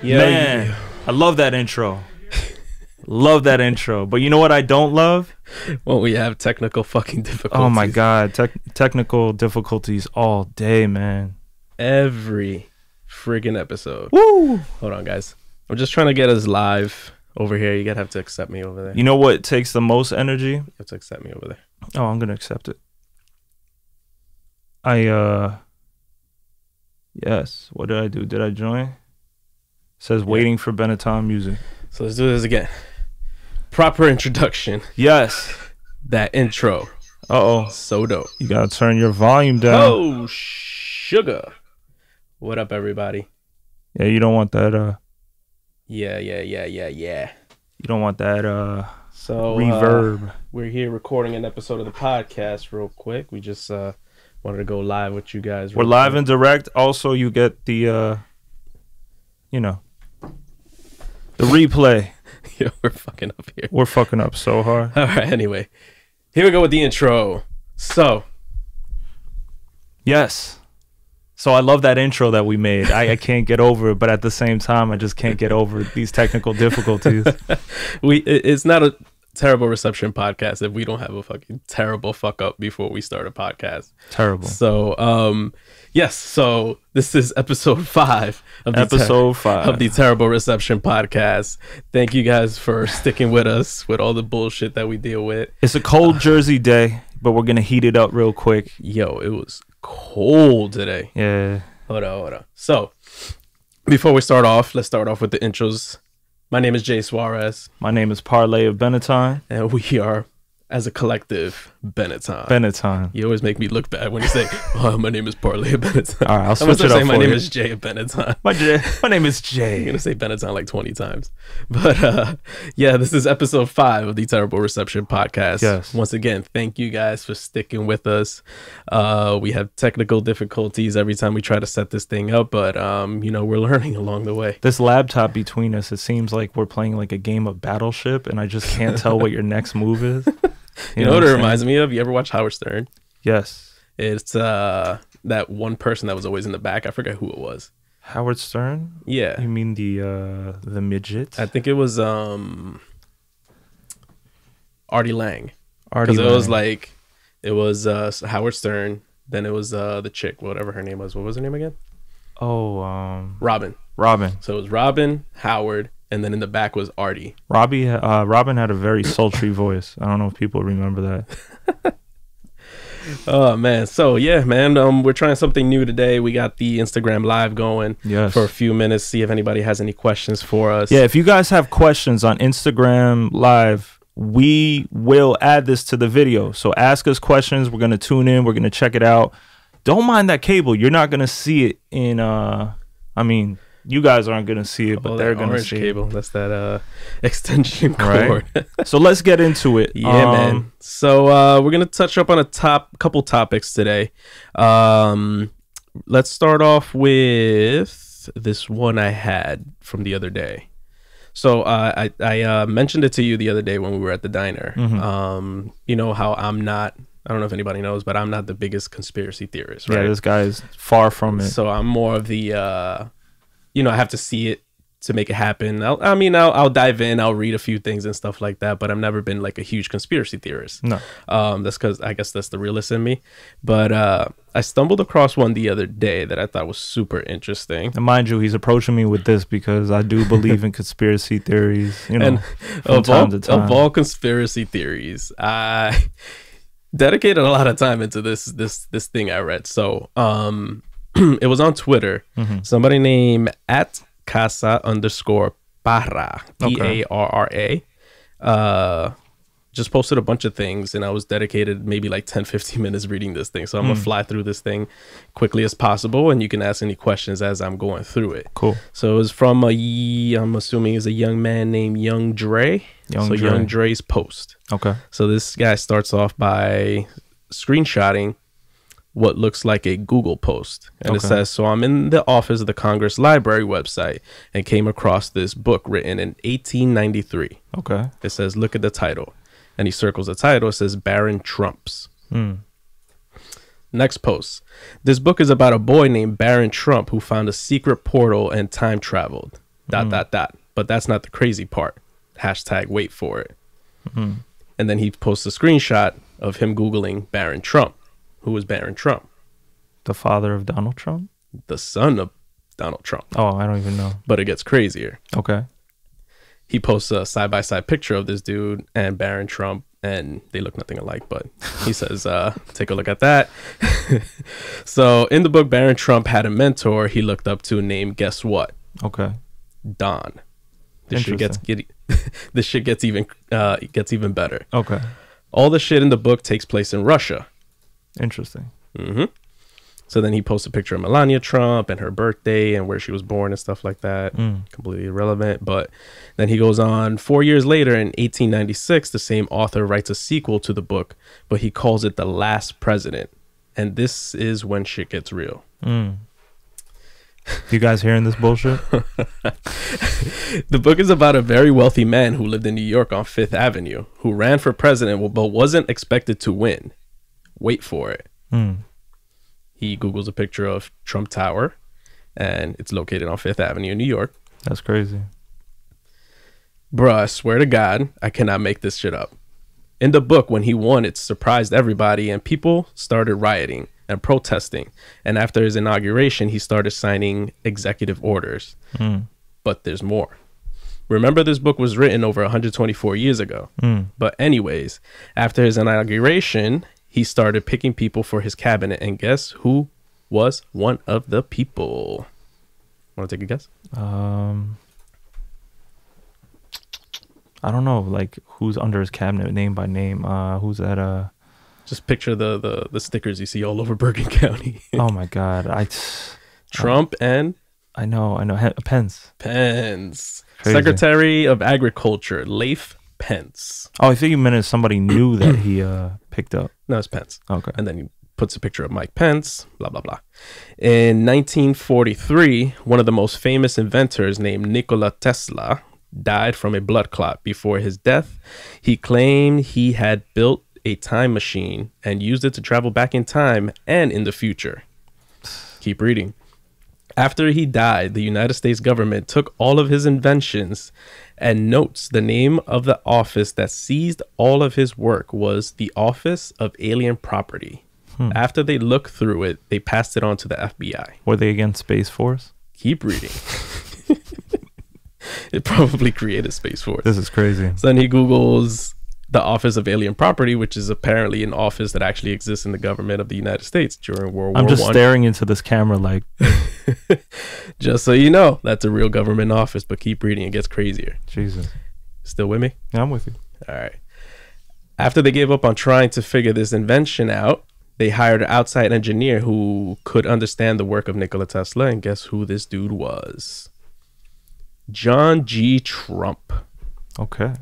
Man, I love that intro. Love that intro. But you know what I don't love? Well, we have technical fucking difficulties. Oh my God. Technical difficulties all day, man. Every friggin' episode. Woo! Hold on, guys. I'm just trying to get us live over here. You gotta have to accept me over there. You know what takes the most energy? You have to accept me over there. Oh, I'm gonna accept it. Yes. What did I do? Did I join? It says waiting for Benetton music. So let's do this again. Proper introduction. Yes. That intro. Uh-oh. So dope. You gotta turn your volume down. Oh, sugar. What up, everybody? Yeah, you don't want that, Yeah. you don't want that, So reverb. We're here recording an episode of the podcast real quick. We just wanted to go live with you guys. We're live and direct. Also, you get the, you know, the replay. Yo, we're fucking up here. We're fucking up so hard. All right, anyway. Here we go with the intro. So. Yes. So I love that intro that we made. I can't get over it, but at the same time, I just can't get over these technical difficulties. It's not a terrible reception podcast if we don't have a fucking terrible fuck up before we start a podcast. Terrible. So, yes. So this is episode 5 of the Terrible Reception podcast. Thank you guys for sticking with us with all the bullshit that we deal with. It's a cold Jersey day, but we're gonna heat it up real quick. Yo, it was cold today. Yeah. Hold on. So before we start off, let's start off with the intros. My name is Jay Suarez. My name is Parlay of Benetton. And we are, as a collective, Benetton. Benetton. You always make me look bad when you say, oh, my name is Parlay of Benetton. All right, I'll switch it up. My name is Jay of Benetton. My name is Jay. You're going to say Benetton like 20 times. But yeah, this is episode 5 of the Terrible Reception podcast. Yes. Once again, thank you guys for sticking with us. We have technical difficulties every time we try to set this thing up, but you know, we're learning along the way. This laptop between us, it seems like we're playing like a game of Battleship, and I just can't tell what your next move is. You know what it reminds me of? You ever watch Howard Stern? Yes. It's that one person that was always in the back. I forget who it was. Howard Stern? Yeah. You mean the midget? I think it was Artie Lang. Artie Lang. It was like, it was Howard Stern. Then it was the chick, whatever her name was. What was her name again? Oh, Robin. So it was Robin, Howard, and then in the back was Artie. Robin had a very sultry voice. I don't know if people remember that. Oh man, so yeah, man, we're trying something new today. We got the Instagram live going for a few minutes. See if anybody has any questions for us. Yeah, if you guys have questions on Instagram live, we will add this to the video. So ask us questions. We're gonna tune in. We're gonna check it out. Don't mind that cable. You're not gonna see it in. I mean, you guys aren't gonna see it, but they're gonna see cable. it. That's that extension cord. Right? So let's get into it. Yeah, man. So we're gonna touch up on a couple topics today. Let's start off with this one I had from the other day. So I mentioned it to you the other day when we were at the diner. Mm-hmm. You know how I don't know if anybody knows, but I'm not the biggest conspiracy theorist, right? Yeah, this guy is far from it. So I'm more of the you know, I have to see it to make it happen. I'll dive in, I'll read a few things and stuff like that, but I've never been like a huge conspiracy theorist. No. That's because I guess that's the realist in me. But I stumbled across one the other day that I thought was super interesting. And mind you, he's approaching me with this because I do believe in conspiracy theories, you know, from time to time. Of all conspiracy theories, I dedicated a lot of time into this thing I read. So it was on Twitter. Mm-hmm. Somebody named @casa_parra, PARRA, just posted a bunch of things, and I was dedicated maybe like 10-15 minutes reading this thing. So I'm gonna fly through this thing quickly as possible, and you can ask any questions as I'm going through it. Cool. So it was from I'm assuming is a young man named Young Dre. Young Dre's post. Okay. So this guy starts off by screenshotting what looks like a Google post. And it says, so I'm in the office of the Congress Library website and came across this book written in 1893. Okay. It says, look at the title. And he circles the title. It says Baron Trumps. Next post. This book is about a boy named Baron Trump who found a secret portal and time traveled. ... But that's not the crazy part. Hashtag wait for it. And then he posts a screenshot of him Googling Baron Trump. Who was Baron Trump? The father of Donald Trump? The son of Donald Trump. Oh, I don't even know. But it gets crazier. Okay. He posts a side-by-side picture of this dude and Baron Trump, and they look nothing alike, but he says, take a look at that. So in the book, Baron Trump had a mentor he looked up to named, guess what? Okay. Don. This shit gets even better. Okay. All the shit in the book takes place in Russia. Interesting. So then he posts a picture of Melania Trump and her birthday and where she was born and stuff like that. Completely irrelevant. But then he goes on, 4 years later in 1896, the same author writes a sequel to the book, but he calls it The Last President. And this is when shit gets real. You guys hearing this bullshit? The book is about a very wealthy man who lived in New York on Fifth Avenue, who ran for president but wasn't expected to win. Wait for it. He Googles a picture of Trump Tower, and it's located on Fifth Avenue in New York. That's crazy. Bruh, I swear to God, I cannot make this shit up. In the book, when he won, it surprised everybody, and people started rioting and protesting. And after his inauguration, he started signing executive orders. But there's more. Remember, this book was written over 124 years ago. But anyways, after his inauguration, he started picking people for his cabinet. And guess who was one of the people? Want to take a guess? I don't know, like who's under his cabinet, name by name. Who's that? Just picture the stickers you see all over Bergen County. Oh my God, Trump and I know, Pence. Pence, Crazy. Secretary of Agriculture, Leif Pence. Oh, I think you meant somebody new that he picked up. No, it's Pence. Okay, and then he puts a picture of Mike Pence. Blah blah blah. In 1943, one of the most famous inventors named Nikola Tesla died from a blood clot. Before his death, he claimed he had built a time machine and used it to travel back in time and in the future. Keep reading. After he died, the United States government took all of his inventions and notes the name of the office that seized all of his work was the Office of Alien Property. After they looked through it, they passed it on to the FBI. Were they against Space Force? Keep reading. It probably created Space Force. This is crazy. So then he Googles the Office of Alien Property, which is apparently an office that actually exists in the government of the United States during World War I. I'm just staring into this camera like... Just so you know, that's a real government office, but keep reading. It gets crazier. Jesus. Still with me? Yeah, I'm with you. All right. After they gave up on trying to figure this invention out, they hired an outside engineer who could understand the work of Nikola Tesla, and guess who this dude was? John G. Trump. Okay.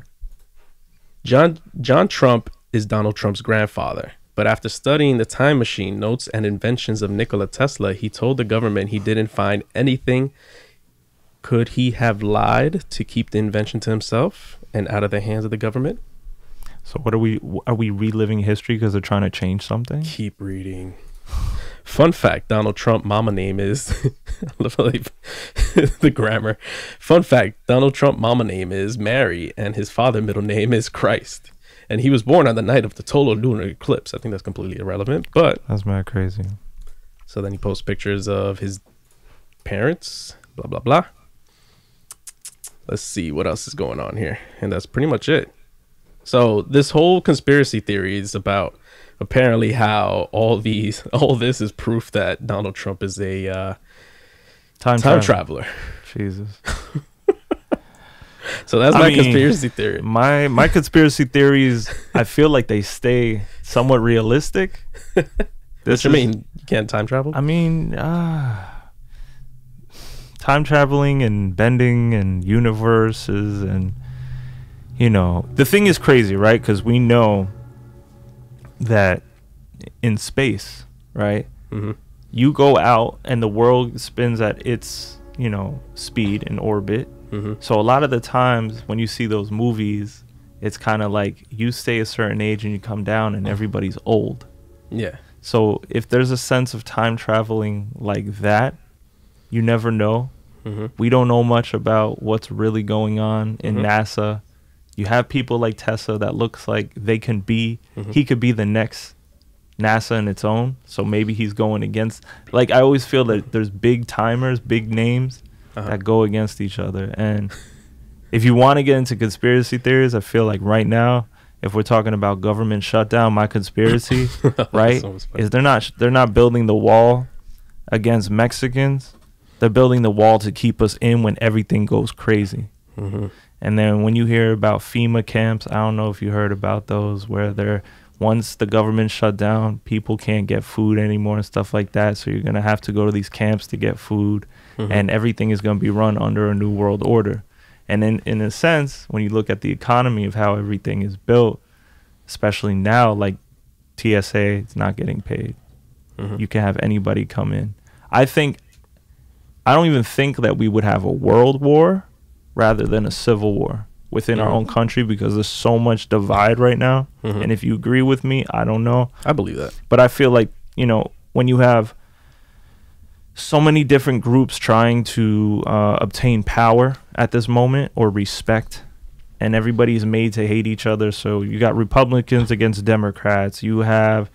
John Trump is Donald Trump's grandfather, but after studying the time machine notes and inventions of Nikola Tesla, he told the government he didn't find anything. Could he have lied to keep the invention to himself and out of the hands of the government? So what are we reliving history because they're trying to change something? Keep reading. Fun fact, Donald Trump mama name is I love the grammar. Fun fact, Donald Trump mama name is Mary and his father middle name is Christ. And he was born on the night of the total lunar eclipse. I think that's completely irrelevant, but that's mad crazy. So then he posts pictures of his parents, blah blah blah. Let's see what else is going on here. And that's pretty much it. So this whole conspiracy theory is about apparently how all this is proof that Donald Trump is a time traveler. Jesus. So that's my conspiracy theory. My conspiracy theories, I feel like they stay somewhat realistic. What you mean? You can't time travel? I mean, time traveling and bending and universes and, you know, the thing is crazy, right? Because we know that in space, right? Mm-hmm. You go out and the world spins at its, you know, speed in orbit. Mm-hmm. So a lot of the times when you see those movies, it's kind of like you stay a certain age and you come down and everybody's old. Yeah. So if there's a sense of time traveling like that, you never know. We don't know much about what's really going on in NASA. You have people like Tesla that looks like they can be, he could be the next NASA in its own. So maybe he's going against, like, I always feel that there's big timers, big names that go against each other. And if you want to get into conspiracy theories, I feel like right now, if we're talking about government shutdown, my conspiracy, right, is they're not building the wall against Mexicans. They're building the wall to keep us in when everything goes crazy. And then when you hear about FEMA camps, I don't know if you heard about those, where once the government shut down, people can't get food anymore and stuff like that. So you're going to have to go to these camps to get food. And everything is going to be run under a new world order. And in a sense, when you look at the economy of how everything is built, especially now, like TSA, it's not getting paid. You can have anybody come in. I don't even think that we would have a world war rather than a civil war within our own country, because there's so much divide right now. And if you agree with me, I don't know. I believe that. But I feel like, you know, when you have so many different groups trying to obtain power at this moment, or respect, and everybody's made to hate each other. So you got Republicans against Democrats. You have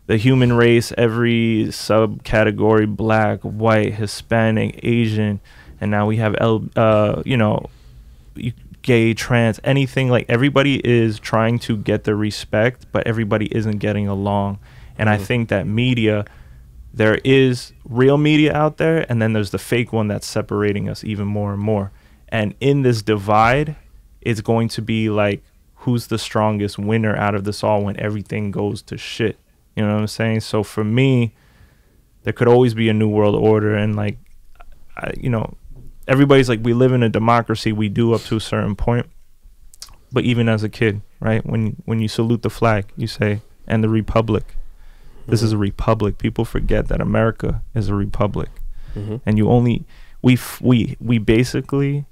the human race, every subcategory, black, white, Hispanic, Asian, and now we have you know, gay, trans, anything. Like, everybody is trying to get the respect, but everybody isn't getting along. And I think that media, there is real media out there, and then there's the fake one that's separating us even more and more. And in this divide, it's going to be like, who's the strongest winner out of this all when everything goes to shit? You know what I'm saying? So for me, there could always be a new world order. And like, you know, everybody's like, we live in a democracy. We do up to a certain point. But even as a kid, right, when you salute the flag, you say, and the republic. This is a republic. People forget that America is a republic. And you only, we basically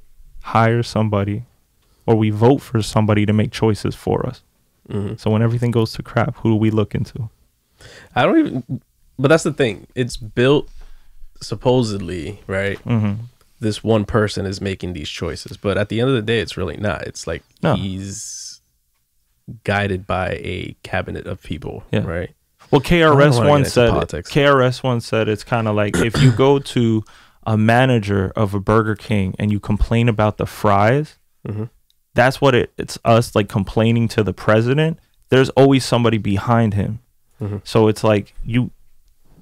hire somebody, or we vote for somebody to make choices for us. So when everything goes to crap, who do we look into? I don't even, but that's the thing. It's built supposedly, right? This one person is making these choices, but at the end of the day, it's really not. It's like he's guided by a cabinet of people, right? Well, KRS once said it's kind of like, if you go to a manager of a Burger King and you complain about the fries, that's what it's us, like, complaining to the president. There's always somebody behind him. So it's like, you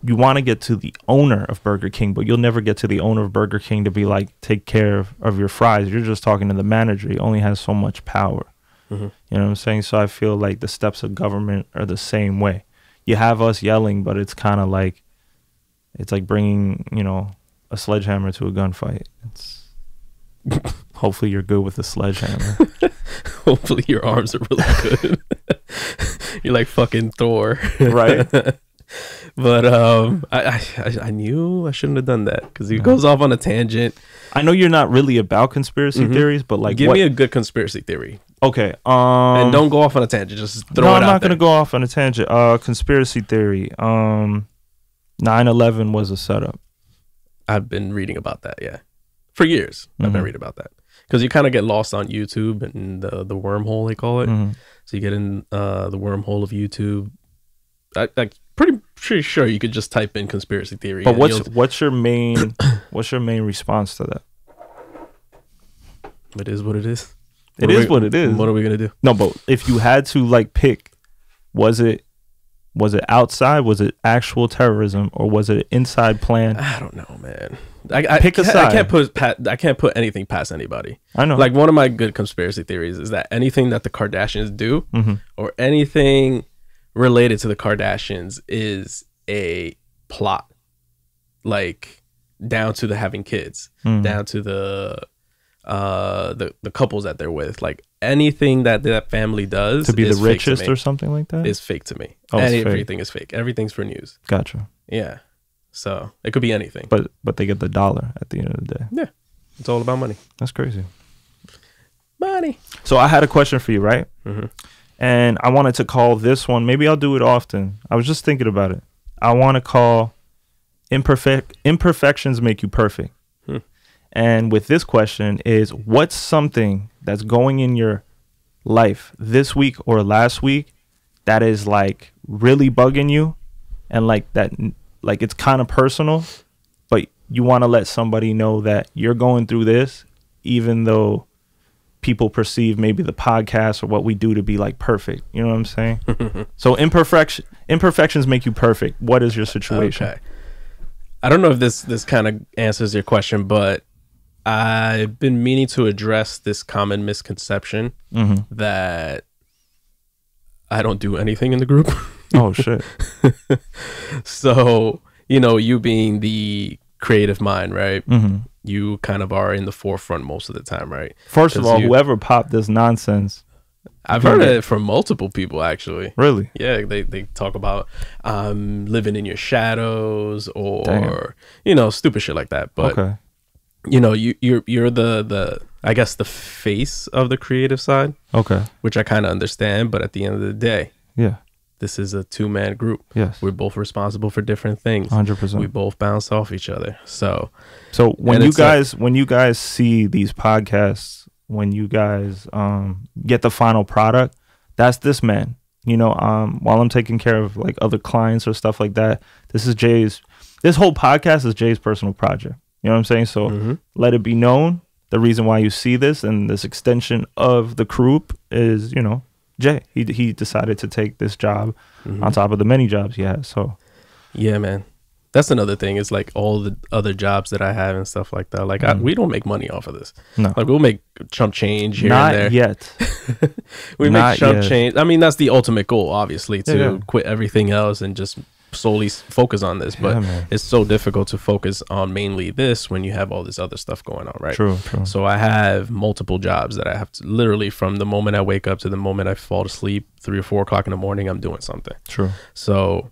want to get to the owner of Burger King, but you'll never get to the owner of Burger King to be like, take care of your fries. You're just talking to the manager. He only has so much power. You know what I'm saying? So I feel like the steps of government are the same way. You have us yelling, but it's kind of like, it's like bringing, you know, a sledgehammer to a gunfight. It's hopefully you're good with a sledgehammer. Hopefully your arms are really good. You're like fucking Thor, right? But I knew I shouldn't have done that, because he goes off on a tangent. I know you're not really about conspiracy theories, but like, give me a good conspiracy theory. Okay. And don't go off on a tangent. Just throw it out. I'm not going to go off on a tangent. Conspiracy theory. 9/11 was a setup. I've been reading about that. Yeah. For years. I've been reading about that. Because you kind of get lost on YouTube and the wormhole, they call it. So you get in the wormhole of YouTube. I pretty sure you could just type in conspiracy theory. But what's your main response to that? It is what it is. It is what it is. What are we gonna do? No, but if you had to like pick, was it outside? Was it actual terrorism, or was it an inside plan? I don't know, man. Pick a side. I can't put anything past anybody. I know. Like, one of my good conspiracy theories is that anything that the Kardashians do, or anything related to the Kardashians, is a plot. Like, down to the having kids, down to the couples that they're with. Like, anything that family does to be the richest or something like that is fake to me. Oh, everything is fake. Everything's for news. Gotcha. Yeah. So it could be anything. But they get the dollar at the end of the day. Yeah. It's all about money. That's crazy. Money. So I had a question for you, right? And I wanted to call this one. Maybe I'll do it often. I was just thinking about it. I want to call imperfections make you perfect. And with this question is, what's something that's going in your life this week or last week that is like really bugging you, and like that, like it's kind of personal, but you want to let somebody know that you're going through this, even though people perceive maybe the podcast or what we do to be like perfect. You know what I'm saying? So imperfections make you perfect. What is your situation? Okay. I don't know if this kind of answers your question, but I've been meaning to address this common misconception that I don't do anything in the group. Oh, shit. So, you know, you being the creative mind, right? You kind of are in the forefront most of the time, right? First of all, whoever popped this nonsense, I've heard it from multiple people, actually. Really? Yeah, they talk about living in your shadows, or you know, stupid shit like that. But okay, you know, you're the I guess the face of the creative side. Okay, which I kind of understand, but at the end of the day, yeah, this is a 2-man group. Yes, we're both responsible for different things. 100%. We both bounce off each other. So when you guys see these podcasts, when you guys get the final product, that's this man. You know, while I'm taking care of like other clients or stuff like that, this whole podcast is Jay's personal project. You know what I'm saying? So let it be known, the reason why you see this and this extension of the group is, you know, Jay. He decided to take this job on top of the many jobs he has. So yeah, man. That's another thing. It's like all the other jobs that I have and stuff like that. Like we don't make money off of this. No, like we'll make chump change here and there. Not yet. We make chump change. I mean, that's the ultimate goal, obviously, to quit everything else and just solely focus on this. But it's so difficult to focus on mainly this when you have all this other stuff going on, right? True. So I have multiple jobs that I have to literally, from the moment I wake up to the moment I fall to sleep, 3 or 4 o'clock in the morning, I'm doing something. True. So,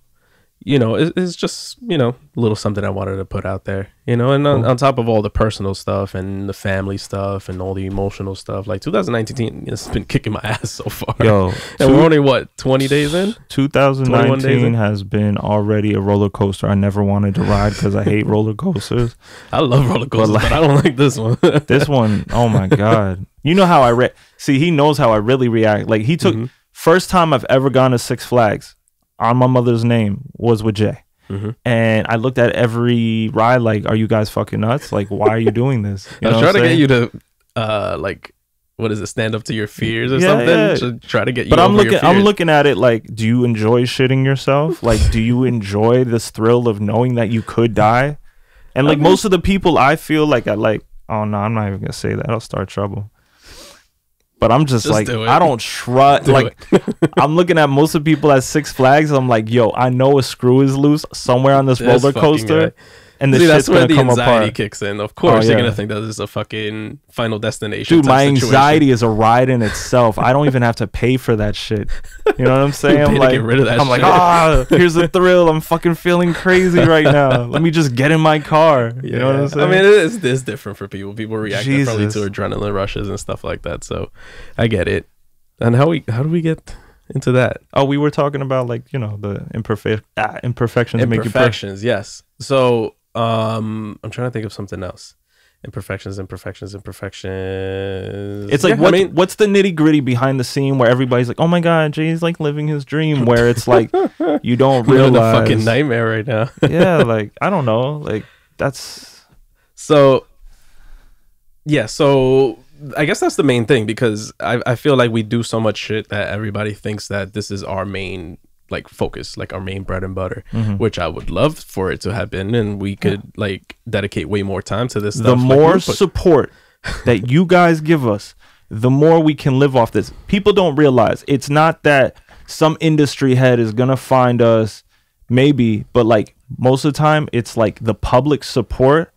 you know, it's just, you know, a little something I wanted to put out there, you know, and on top of all the personal stuff and the family stuff and all the emotional stuff, like 2019 has been kicking my ass so far. Yo, and we're only, what, 20 days in? 2019 has been already a roller coaster I never wanted to ride because I hate roller coasters. I love roller coasters, but I don't like this one. This one, oh my God. You know how I see, he knows how I really react. Like he took, first time I've ever gone to Six Flags on my mother's name was with Jay. And I looked at every ride like, are you guys fucking nuts? Like, why are you doing this? I was trying to get you to like, what is it, stand up to your fears or something? Yeah. To try to get you but over your fears. I'm looking at it like, do you enjoy shitting yourself? Like, do you enjoy this thrill of knowing that you could die? And like most of the people I feel like oh no, I'm not even gonna say that, I'll start trouble. But I'm just like, I don't trust. Like, I'm looking at most of the people at Six Flags. I'm like, yo, I know a screw is loose somewhere on this roller coaster. And the shit's going to come apart. That's where the anxiety kicks in. Of course, you're going to think that this is a fucking Final Destination. Dude, my anxiety is a ride in itself. I don't even have to pay for that shit. You know what I'm saying? I'm like, get rid of that shit. Like, here's the thrill. I'm fucking feeling crazy right now. Let me just get in my car. You know what I'm saying? I mean, it's different for people. People react differently to adrenaline rushes and stuff like that. So I get it. And how do we get into that? Oh, we were talking about, like, you know, the imperfections make you perfect. Yes. So I'm trying to think of something else. Imperfections. It's like, what's the nitty gritty behind the scene where everybody's like, oh my God, Jay's like living his dream, where it's like, you don't realize. You're in a fucking nightmare right now. Yeah, like, I don't know. Like, that's. So, yeah, so I guess that's the main thing, because I feel like we do so much shit that everybody thinks that this is our main like focus, like our main bread and butter, which I would love for it to have been, and we could like dedicate way more time to this stuff. The more support that you guys give us, the more we can live off this. People don't realize it's not that some industry head is gonna find us, maybe, but like most of the time it's like the public support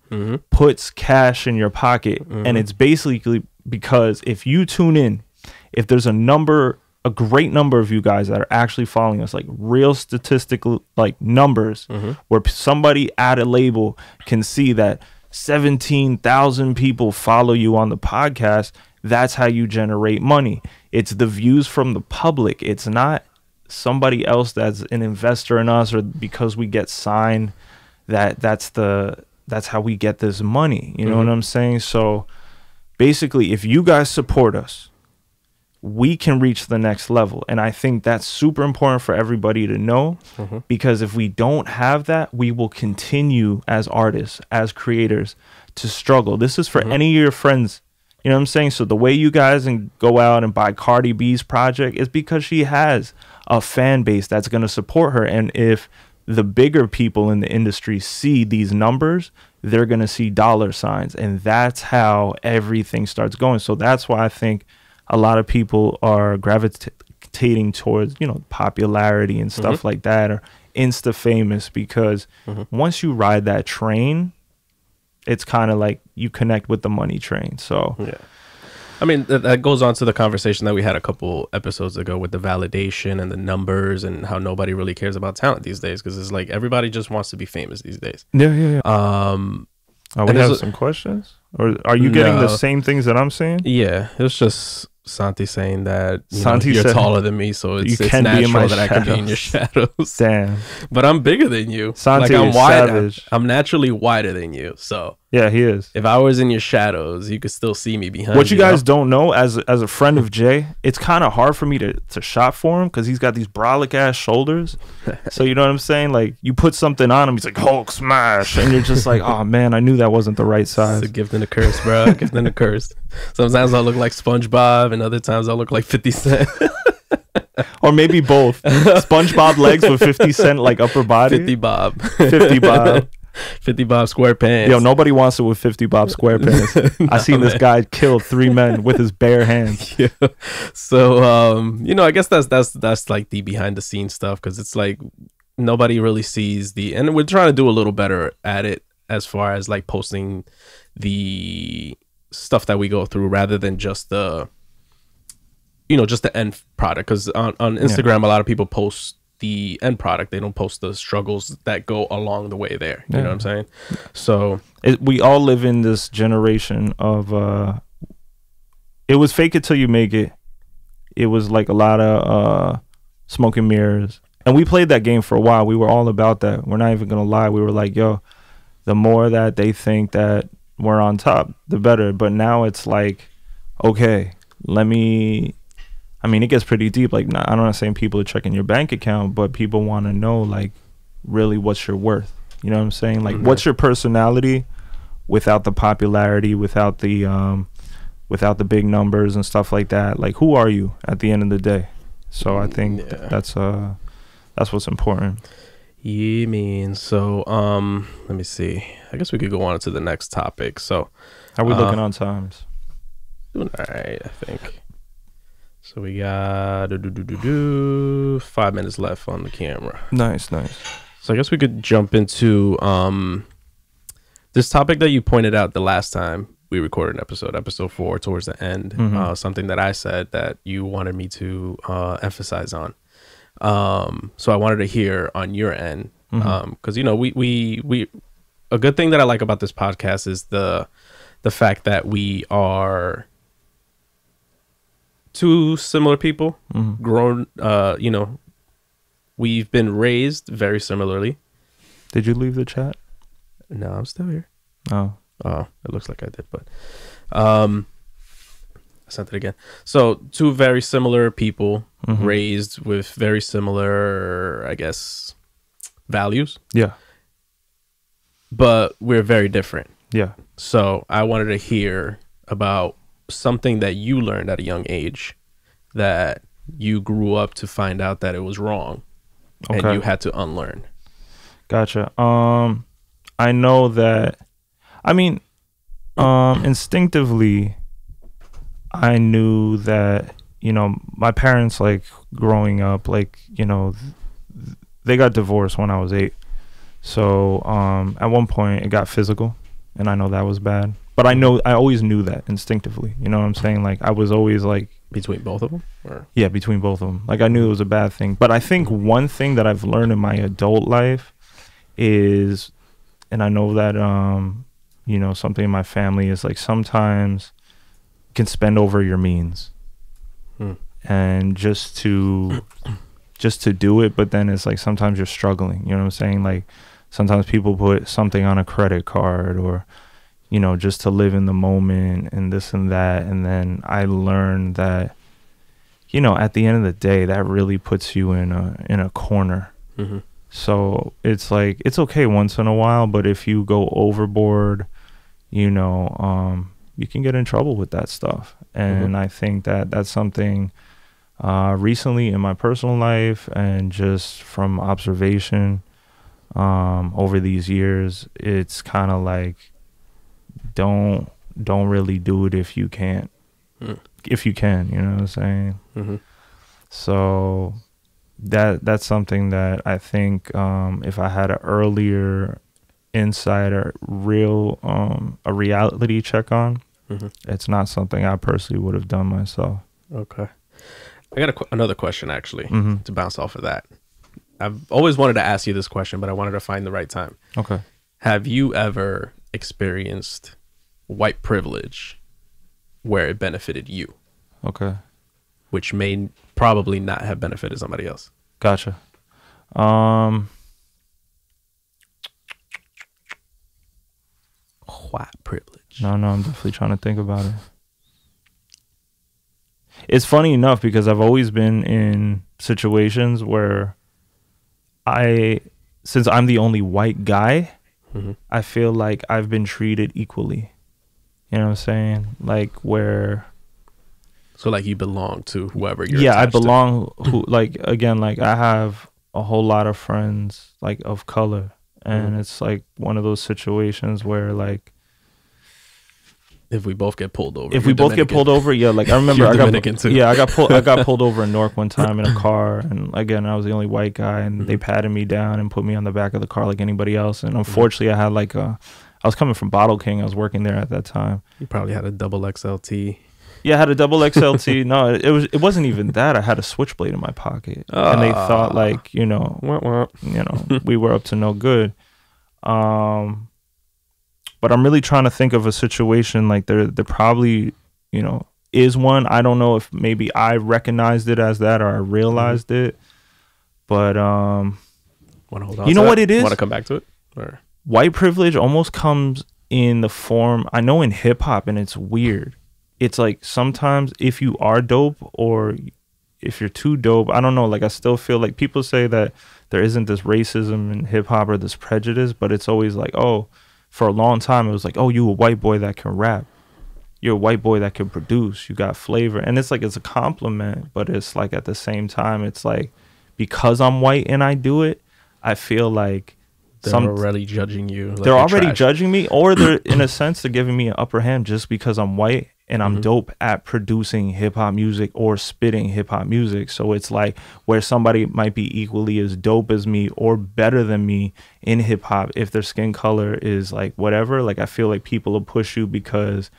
puts cash in your pocket. And it's basically because if you tune in, if there's a great number of you guys that are actually following us, like real statistical like numbers, where somebody at a label can see that 17,000 people follow you on the podcast, that's how you generate money. It's the views from the public. It's not somebody else that's an investor in us, or because we get signed, that's how we get this money. You know what I'm saying? So basically, if you guys support us, we can reach the next level. And I think that's super important for everybody to know, because if we don't have that, we will continue as artists, as creators, to struggle. This is for any of your friends. You know what I'm saying? So the way you guys go out and buy Cardi B's project is because she has a fan base that's going to support her. And if the bigger people in the industry see these numbers, they're going to see dollar signs. And that's how everything starts going. So that's why I think a lot of people are gravitating towards, you know, popularity and stuff like that, or Insta famous, because once you ride that train, it's kind of like you connect with the money train. So yeah, I mean, that goes on to the conversation that we had a couple episodes ago with the validation and the numbers and how nobody really cares about talent these days, because it's like everybody just wants to be famous these days. Yeah. We have some questions, or are you getting the same things that I'm saying? Yeah, it was just Santi saying that Santi you're said, taller than me, so it's can natural be in my that I can be in your shadows. Damn, but I'm bigger than you. Santi like, I'm is wide. savage. I'm naturally wider than you, so yeah, he is. If I was in your shadows, you could still see me behind. What you guys don't know, as a friend of Jay, it's kind of hard for me to shop for him, because he's got these brolic ass shoulders. So you know what I'm saying? Like, you put something on him, he's like Hulk smash, and you're just like, oh man, I knew that wasn't the right size. It's a gift and a curse, bro. Gift and a curse. Sometimes I look like SpongeBob, and other times I look like 50 Cent. Or maybe both. SpongeBob legs with 50 Cent like upper body. 50 Bob. 50 Bob. 50 Bob SquarePants. Yo, nobody wants it with 50 Bob SquarePants. I seen this guy kill 3 men with his bare hands. Yeah. So, I guess that's like the behind the scenes stuff, because it's like nobody really sees and we're trying to do a little better at it as far as like posting the stuff that we go through, rather than just the end product. Because on Instagram, a lot of people post the end product. They don't post the struggles that go along the way there. You know what I'm saying? So we all live in this generation of it was fake it till you make it. It was like a lot of smoke and mirrors, and we played that game for a while. We were all about that. We're not even gonna lie. We were like, yo, the more that they think that we're on top, the better. But now it's like, okay, it gets pretty deep. Like, I'm not saying people are checking your bank account, but people want to know, like, really what's your worth. You know what I'm saying? Like, what's your personality without the popularity, without the big numbers and stuff like that? Like, who are you at the end of the day? So I think that's what's important. Yeah, man. So let me see. I guess we could go on to the next topic. So how are we looking on times? Doing all right, I think. So we got 5 minutes left on the camera. Nice. So I guess we could jump into this topic that you pointed out the last time we recorded an episode 4, towards the end. Something that I said that you wanted me to emphasize on. So I wanted to hear on your end, because we a good thing that I like about this podcast is the fact that we are two similar people, grown, we've been raised very similarly. Did you leave the chat? No, I'm still here. Oh, it looks like I did, but I sent it again. So two very similar people, raised with very similar, I guess, values. Yeah. But we're very different. Yeah. So I wanted to hear about something that you learned at a young age that you grew up to find out that it was wrong, and you had to unlearn. Gotcha. I know that, instinctively I knew that, my parents, like, growing up, like, they got divorced when I was 8. So at one point it got physical, and I know that was bad. But I always knew that instinctively. You know what I'm saying? Like, I was always like... Between both of them? Or? Yeah, between both of them. Like, I knew it was a bad thing. But I think one thing that I've learned in my adult life is, and I know that, something in my family is, like, sometimes you can spend over your means. And just to just to do it, but then it's like sometimes you're struggling, you know what I'm saying? Like sometimes people put something on a credit card or, you know, just to live in the moment and this and that. And then I learned that, you know, at the end of the day, that really puts you in a corner. Mm-hmm. So it's like, it's okay once in a while, but if you go overboard, you know, you can get in trouble with that stuff. And I think that that's something recently in my personal life and just from observation over these years, it's kind of like, don't really do it if you can't. If you can, you know what I'm saying? Mm-hmm. So that's something that I think if I had an earlier insight or a reality check on, it's not something I personally would have done myself. Okay. I got another question actually to bounce off of that. I've always wanted to ask you this question, but I wanted to find the right time. Okay. Have you ever experienced white privilege where it benefited you? Okay. Which may probably not have benefited somebody else. Gotcha. White privilege. No, I'm definitely trying to think about it. It's funny enough because I've always been in situations where since I'm the only white guy, I feel like I've been treated equally. You know what I'm saying? Like where... So like you belong to whoever you're I attached belong to. Like again, like I have a whole lot of friends like of color. And it's like one of those situations where like... If we both get pulled over. If we both get pulled over, yeah. Like I remember I got pulled over in Newark one time in a car. And again, I was the only white guy and they patted me down and put me on the back of the car like anybody else. And unfortunately I had like I was coming from Bottle King. I was working there at that time. You probably had a double XLT. Yeah, I had a double XLT. No, it wasn't even that. I had a switchblade in my pocket, and they thought like you know we were up to no good. But I'm really trying to think of a situation like there probably is one. I don't know if maybe I recognized it as that or I realized it, but you know what it is? Want to come back to it? Or? White privilege almost comes in the form, I know in hip hop, and it's weird. It's like sometimes if you are dope or if you're too dope, I don't know, like I still feel like people say that there isn't this racism in hip hop or this prejudice, but it's always like, oh, for a long time it was like, oh, you a white boy that can rap. You're a white boy that can produce. You got flavor. And it's like it's a compliment, but it's like at the same time, it's like because I'm white and I do it, I feel like they're already judging you. Like they're already judging me, or they're in a sense they're giving me an upper hand just because I'm white and I'm dope at producing hip hop music or spitting hip hop music. So it's like where somebody might be equally as dope as me or better than me in hip hop, if their skin color is like whatever, like I feel like people will push you because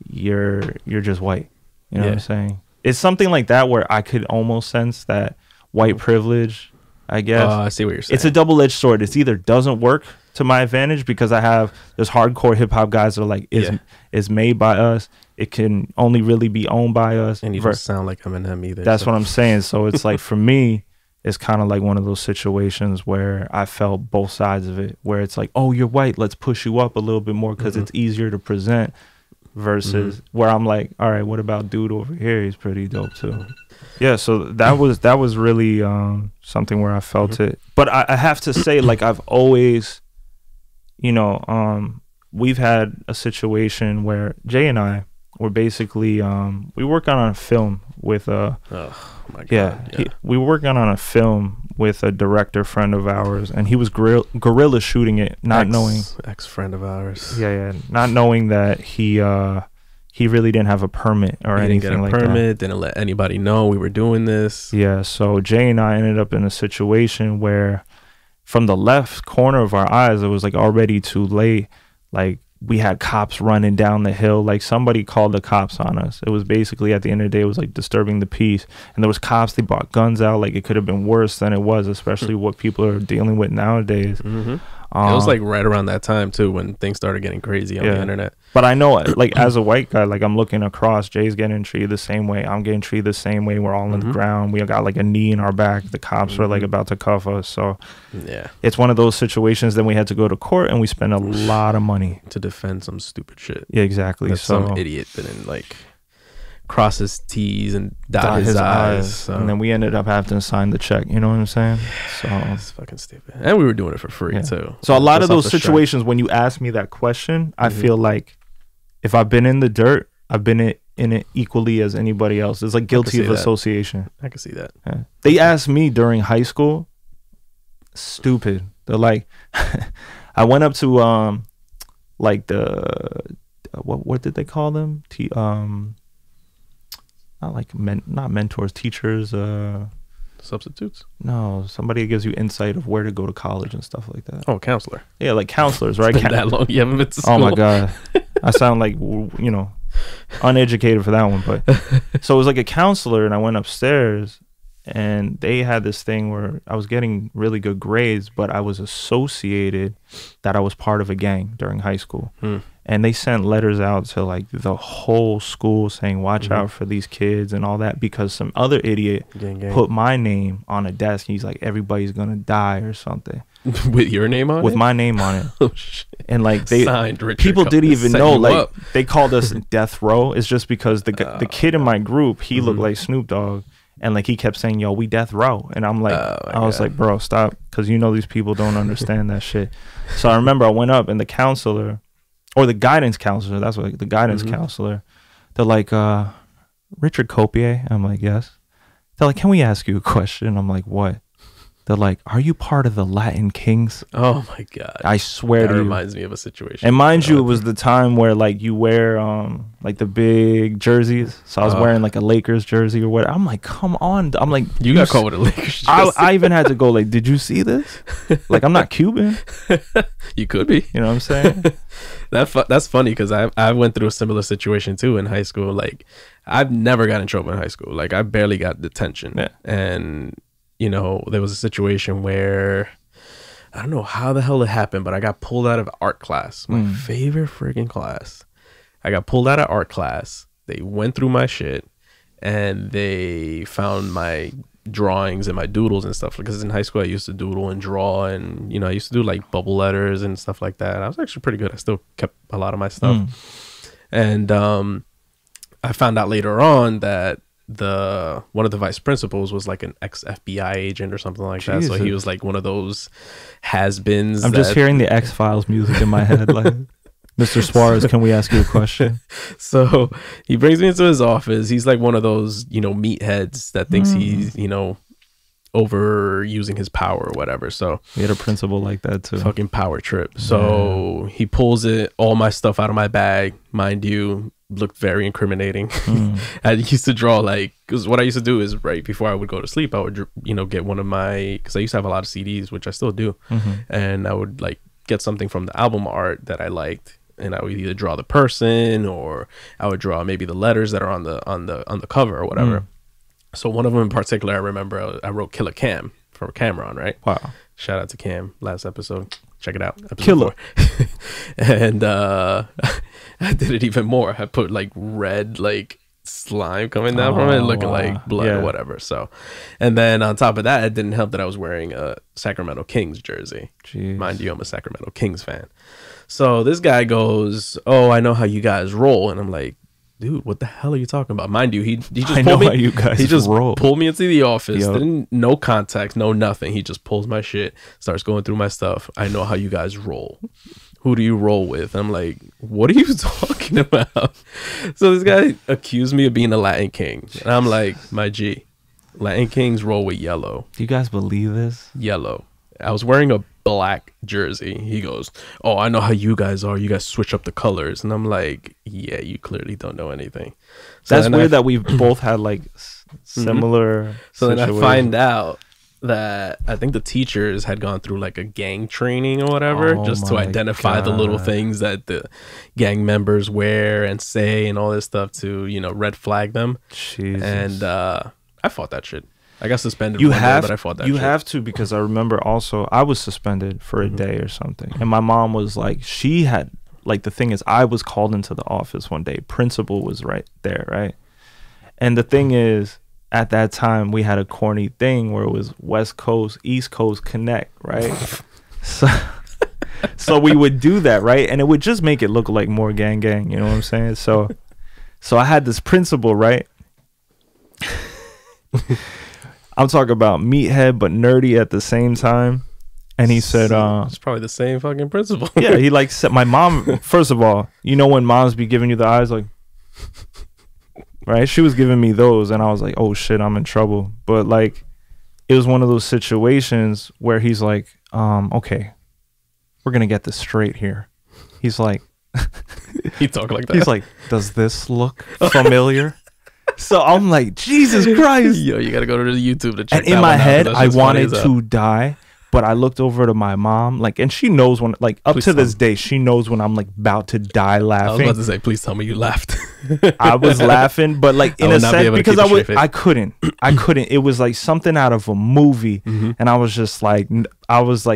you're just white. You know what I'm saying? It's something like that where I could almost sense that white privilege, I guess. I see what you're saying. It's a double-edged sword. It's either doesn't work to my advantage because there's hardcore hip hop guys that are like, is made by us. It can only really be owned by us. And you don't sound like Eminem either. That's what I'm saying. So it's like, for me, it's kind of like one of those situations where I felt both sides of it, where it's like, oh, you're white, let's push you up a little bit more because it's easier to present, versus where I'm like, all right, what about dude over here? He's pretty dope too. Yeah, so that was really something where I felt it. But I have to say, like, I've always, we've had a situation where Jay and I were basically we worked on a film with oh my God, we were working on a film with a director friend of ours, and he was guerrilla shooting it, not knowing ex-friend of ours. Not knowing that he really didn't have a permit or anything like that. Didn't let anybody know we were doing this. Yeah, so Jay and I ended up in a situation where from the left corner of our eyes, it was like already too late. Like we had cops running down the hill. Like somebody called the cops on us. It was basically, at the end of the day, it was like disturbing the peace. And there was cops, they brought guns out. Like it could have been worse than it was, especially what people are dealing with nowadays. It was like right around that time too when things started getting crazy on the internet. But I know, like, as a white guy, like, I'm looking across, Jay's getting treated the same way, I'm getting treated the same way, we're all on the ground, we got like a knee in our back, the cops are like about to cuff us. So yeah, it's one of those situations. Then we had to go to court and we spent a lot of money to defend some stupid shit. Yeah, exactly. That so some idiot didn't like cross his T's and dot his I's. So. And then we ended up having to sign the check. You know what I'm saying? So it's fucking stupid. And we were doing it for free too. So a lot of those situations, when you ask me that question, I feel like if I've been in the dirt, I've been in it equally as anybody else. It's like guilty of association. I can see that. Yeah. They asked me during high school, stupid. They're like, I went up to like the what did they call them? Not mentors, teachers, substitutes. No, somebody gives you insight of where to go to college and stuff like that. Oh, counselor. Yeah, like counselors, right? It's been that long you haven't been to school. Oh my god, I sound like uneducated for that one. But so it was like a counselor, and I went upstairs, and they had this thing where I was getting really good grades, but I was associated that I was part of a gang during high school. And they sent letters out to like the whole school saying, watch out for these kids and all that, because some other idiot put my name on a desk. He's like, everybody's going to die or something. With your name on it? With my name on it. Oh, shit. And like people didn't even know, like they called us death row. It's just because the kid in my group, he looked like Snoop Dogg. And like he kept saying, yo, we death row. And I'm like, I was like, bro, stop. Because these people don't understand that shit. So I remember I went up, and the counselor, or the guidance counselor, that's what the guidance counselor, they're like, Richard Copier. I'm like, yes. They're like, can we ask you a question? I'm like, what? They're like, are you part of the Latin Kings? Oh my god! I swear to you, that reminds me of a situation. And mind you, it was the time where like you wear like the big jerseys. So I was wearing like a Lakers jersey or what. I'm like, come on! I'm like, you got caught with a Lakers jersey. I even had to go like, did you see this? Like, I'm not Cuban. You could be. You know what I'm saying? That's funny because I went through a similar situation too in high school. Like, I've never got in trouble in high school. Like, I barely got detention, and there was a situation where I don't know how the hell it happened, but I got pulled out of art class, my favorite freaking class. I got pulled out of art class. They went through my shit and they found my drawings and my doodles and stuff, because in high school I used to doodle and draw, and I used to do like bubble letters and stuff like that. I was actually pretty good. I still kept a lot of my stuff. And I found out later on that one of the vice principals was like an ex-FBI agent or something like that. So he was like one of those has-beens. I'm just hearing the X-Files music in my head, like, Mr. Suarez, can we ask you a question? So he brings me into his office. He's like one of those meatheads that thinks he's overusing his power or whatever. So we had a principal like that too. Fucking power trip. So he pulls all my stuff out of my bag, mind you. Looked very incriminating. I used to draw, like, because what I used to do is right before I would go to sleep, I would get one of my, because I used to have a lot of CDs, which I still do, and I would like get something from the album art that I liked, and I would either draw the person or I would draw maybe the letters that are on the cover or whatever. So one of them in particular, I remember I wrote Killer Cam for Cameron, right? Wow. Shout out to Cam, last episode. Check it out. Killer. And I did it even more. I put like red like slime coming down from it, looking like blood or whatever. So, and then on top of that, it didn't help that I was wearing a Sacramento Kings jersey. Jeez. Mind you, I'm a Sacramento Kings fan. So this guy goes, "Oh, I know how you guys roll," and I'm like, dude, what the hell are you talking about? Mind you, he just pulled me into the office. No contact, no nothing. He just pulls my shit, starts going through my stuff. I know how you guys roll. Who do you roll with? I'm like, what are you talking about? So this guy accused me of being a Latin King. And I'm like, my G, Latin Kings roll with yellow. Do you guys believe this? Yellow. I was wearing a black jersey. He goes, oh, I know how you guys are. You guys switch up the colors. And I'm like, yeah, you clearly don't know anything. So that's weird that we both had like similar So then I find out that I think the teachers had gone through like a gang training or whatever, just to identify the little things that the gang members wear and say and all this stuff to, red flag them. Jesus. And I fought that shit. I got suspended. You one day, have, but I fought that. you shit. have to, because I remember also I was suspended for a day or something, and my mom was like, she had like, the thing is, I was called into the office one day. Principal was right there, right? And the thing is, at that time, we had a corny thing where it was West Coast, East Coast connect, right? So we would do that, right? And it would just make it look like more gang, you know what I'm saying? So I had this principal, right? I'm talking about meathead but nerdy at the same time. And he said, it's probably the same fucking principle. yeah, he like said, my mom, first of all, you know when moms be giving you the eyes, like, right? She was giving me those, and I was like, oh shit, I'm in trouble. But like, it was one of those situations where he's like, okay, we're gonna get this straight here. He's like, He talk like that. he's like, does this look familiar? So I'm like, Jesus Christ. Yo, you gotta go to the YouTube to check. And in my head, I wanted to die, but I looked over to my mom, like, and she knows when, like, up to this day, she knows when I'm like about to die I was laughing. about to say, please tell me you laughed. I was laughing, but like in a sense, because I couldn't. It was like something out of a movie, and I was just like,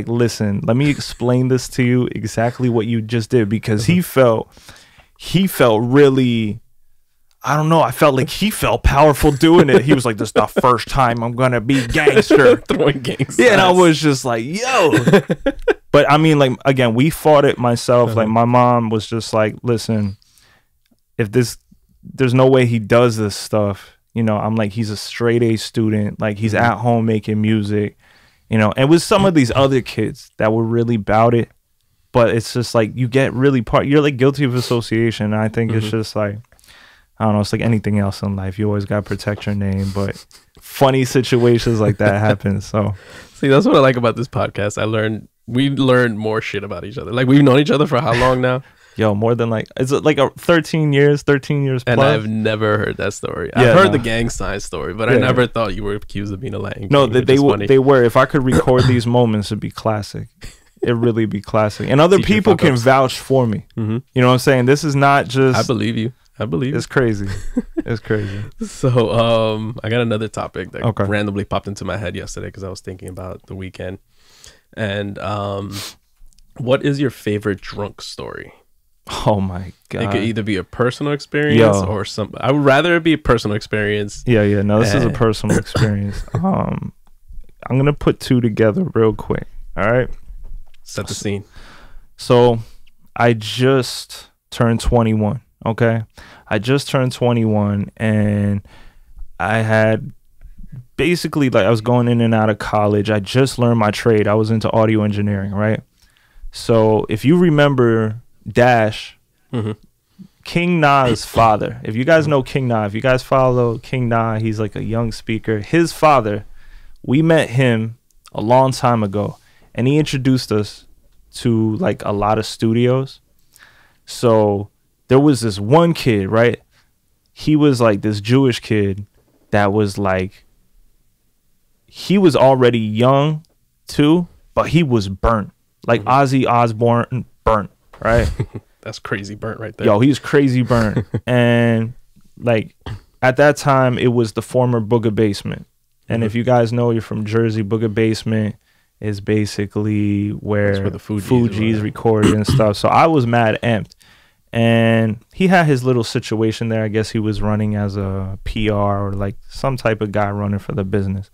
listen, let me explain this to you exactly what you just did, because he felt really, I don't know, I felt like he felt powerful doing it. He was like, this is the first time I'm gonna be gangster. Throwing gangster. Yeah, and I was just like, yo. But I mean, like, again, we fought it myself. Like, my mom was just like, listen, if there's no way he does this stuff, you know. I'm like, he's a straight A student, like, he's at home making music, you know. And with some of these other kids that were really about it, but it's just like, you get really you're like guilty of association. And I think it's just like, I don't know, it's like anything else in life, you always got to protect your name, but funny situations like that happen. So see, that's what I like about this podcast. We learned more shit about each other. Like, we've known each other for how long now? Yo, more than like, it's like a 13 years plus. And I've never heard that story. I've heard the gang sign story, but I never thought you were accused of being a Latin. No, they were. If I could record these moments, it'd be classic. It'd really be classic. And other people can vouch for me. You know what I'm saying? This is not just... I believe you. It's crazy. It's crazy. So I got another topic that randomly popped into my head yesterday because I was thinking about the weekend. And what is your favorite drunk story? Oh my God. It could either be a personal experience or some... I would rather it be a personal experience. Yeah. No, this is a personal experience. I'm going to put two together real quick. All right? Set the scene. So I just turned 21. Okay, I just turned 21, and I had basically, like, I was going in and out of college. I just learned my trade. I was into audio engineering, right? So if you remember Dash, King Na's father, if you guys know King Na, if you guys follow King Na, he's like a young speaker. His father, we met him a long time ago, and he introduced us to like a lot of studios. So there was this one kid, right? He was like this Jewish kid that was like, he was already young too, but he was burnt. Like Ozzy Osbourne burnt, right? That's crazy burnt right there. Yo, he was crazy burnt. And like at that time, it was the former Booger Basement. And if you guys know, you're from Jersey, Booger Basement is basically where the Fugees recorded and stuff. So I was mad amped. And he had his little situation there. I guess he was running as a PR or like some type of guy running for the business.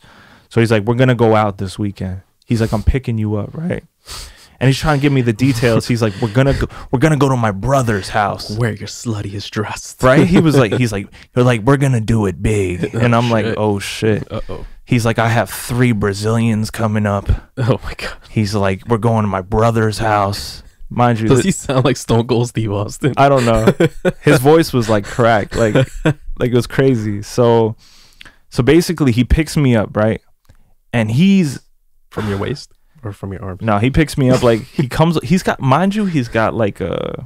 So he's like, we're going to go out this weekend. He's like, I'm picking you up, right? And he's trying to give me the details. He's like, we're gonna go to my brother's house. Wear your sluttiest dress. Right? You're like, we're going to do it big. And I'm like, oh shit. Uh-oh. He's like, I have 3 Brazilians coming up. Oh my God. He's like, we're going to my brother's house. Mind you, does he sound like Stone Cold Steve Austin? I don't know. His voice was like cracked, like it was crazy. So basically, he picks me up, right? And he's from your waist or from your arms? No, he picks me up. Like he comes. He's got, mind you, he's got like a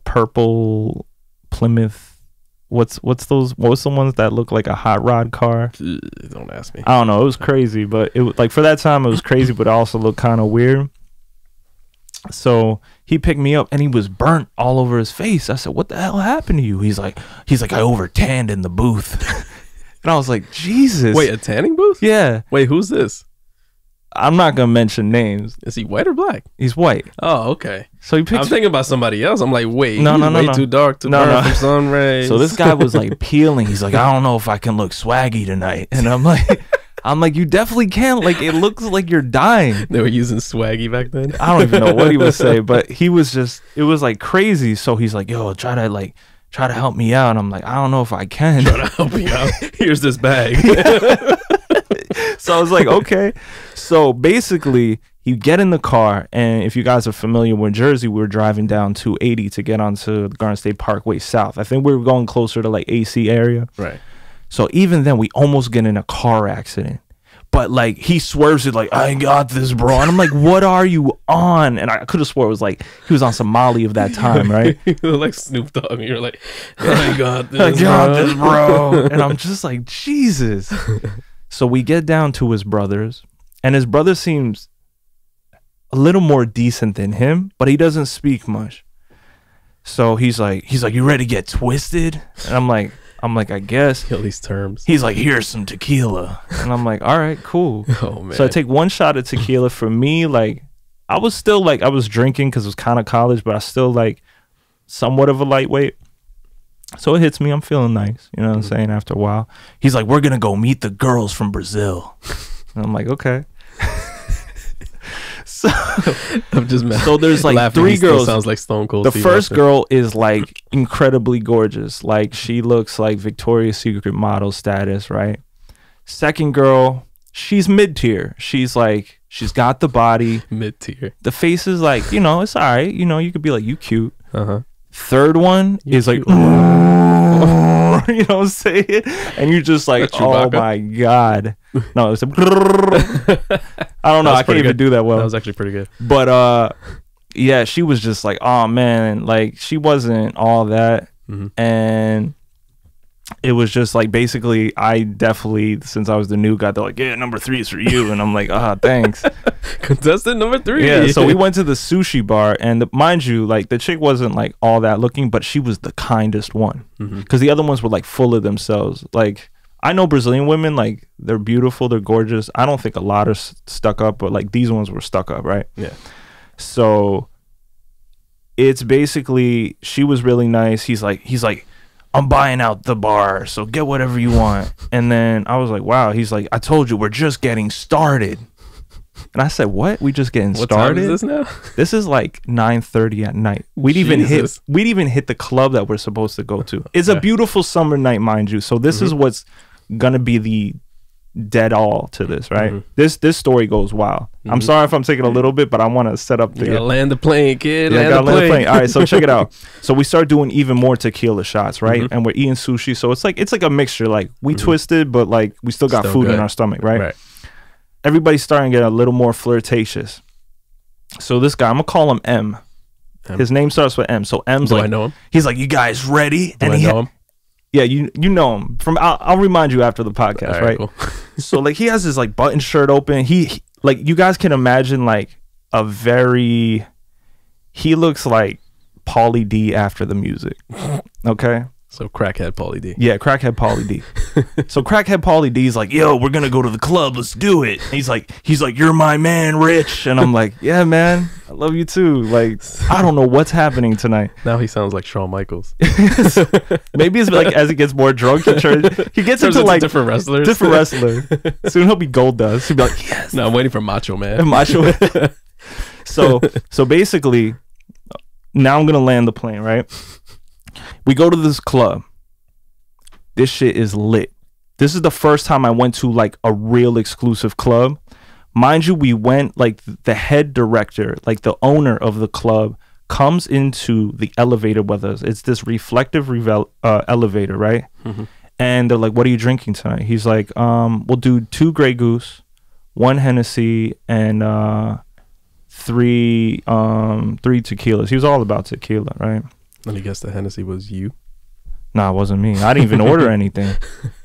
purple Plymouth. What's the ones that look like a hot rod car? Don't ask me. I don't know. It was crazy, but it was like, for that time it was crazy, but it also looked kind of weird. So he picked me up and he was burnt all over his face. I said, what the hell happened to you? He's like, I over tanned in the booth. And I was like, Jesus. Wait, a tanning booth? Yeah. Wait, who's this? I'm not gonna mention names. Is he white or black? He's white. Oh, okay. So he picks. I'm thinking about somebody else. I'm like, wait, No, he's no, no, way no. too dark to burn from sun rays. So this guy was like peeling. He's like, I don't know if I can look swaggy tonight. And I'm like, you definitely can. Like, it looks like you're dying. They were using swaggy back then. I don't even know what he was saying, but he was just, it was like crazy. So he's like, yo, try to help me out. And I'm like, I don't know if I can. Try to help me out. Here's this bag. So I was like, okay. So basically, you get in the car, and if you guys are familiar with Jersey, we were driving down 280 to get onto the Garden State Parkway South. I think we were going closer to like AC area. Right. So even then, we almost get in a car accident. But like, he swerves it like, I got this, bro. And I'm like, what are you on? And I could have swore it was like he was on Somali of that time, right? You look like Snoop Dogg. And you're like, I got this, I got this, bro. And I'm just like, Jesus. So we get down to his brother's, and his brother seems a little more decent than him, but he doesn't speak much. So he's like, you ready to get twisted? And I'm like, I guess. All these terms. He's like, here's some tequila. And I'm like, all right, cool. Oh, man. So I take one shot of tequila. For me, like, I was still like, I was drinking because it was kind of college, but I still like somewhat of a lightweight. So it hits me. I'm feeling nice. You know what I'm saying? After a while, he's like, we're going to go meet the girls from Brazil. And I'm like, okay. So I'm just mad. So there's like laughing. 3 girls. Sounds like Stone Cold. The first girl is like incredibly gorgeous. Like, she looks like Victoria's Secret model status, right? Second girl, she's mid-tier. She's like, she's got the body. Mid-tier. The face is like, you know, it's all right. You know, you could be like, you cute. Uh-huh. Third one is like, you know what I'm saying? And you're just like, oh my God. No, it's a I don't know. I can't even do that well. That was actually pretty good. But yeah, she was just like, oh man, like she wasn't all that. And it was just like, basically, I definitely, since I was the new guy, they're like, yeah, number 3 is for you. And I'm like, thanks. Contestant number 3. Yeah, so we went to the sushi bar, and mind you, like, the chick wasn't like all that looking, but she was the kindest one. Because the other ones were like full of themselves. Like, I know Brazilian women, like, they're beautiful, they're gorgeous. I don't think a lot are stuck up, but like these ones were stuck up, right? Yeah. So it's basically, she was really nice. He's like, I'm buying out the bar, so get whatever you want. And then I was like, wow. He's like, I told you, we're just getting started. And I said, what? We just getting started? What time is this now? This is like 9:30 at night. We'd even hit the club that we're supposed to go to. It's a beautiful summer night, mind you. So this is what's gonna be the dead all to this, right? This story goes wild. I'm sorry if I'm taking a little bit, but I want to set up the land the plane, kid. Yeah, land the plane. All right, so check it out. So we start doing even more tequila shots, right? And we're eating sushi, so it's like a mixture. Like, we twisted, but like we still got food in our stomach, right? Everybody's starting to get a little more flirtatious. So this guy, I'm gonna call him M. His name starts with M. So M's like, I know him? He's like, you guys ready? Do I know him? Yeah, you know him from. I'll remind you after the podcast, right? Cool. So like, he has his like button shirt open. He like, you guys can imagine like he looks like Pauly D after the music. Okay. So crackhead Pauly D. Yeah, crackhead Pauly D. So crackhead Pauly D is like, yo, we're gonna go to the club. Let's do it. And he's like, you're my man, Rich. And I'm like, yeah, man, I love you too. Like, I don't know what's happening tonight. Now he sounds like Shawn Michaels. Maybe it's like, as he gets more drunk, he gets into like different wrestlers. Different wrestler. Soon he'll be Goldust. He'll be like, yes. No, I'm waiting for Macho Man. Macho Man. So basically, now I'm gonna land the plane, right? We go to this club. This shit is lit. This is the first time I went to like a real exclusive club. Mind you, we went, like, the head director, like the owner of the club, comes into the elevator with us. It's this reflective elevator, right? And they're like, what are you drinking tonight? He's like, we'll do 2 Grey Goose, 1 Hennessy, and 3 tequilas. He was all about tequila, right? Let me guess, the Hennessy was you? Nah, it wasn't me. I didn't even order anything.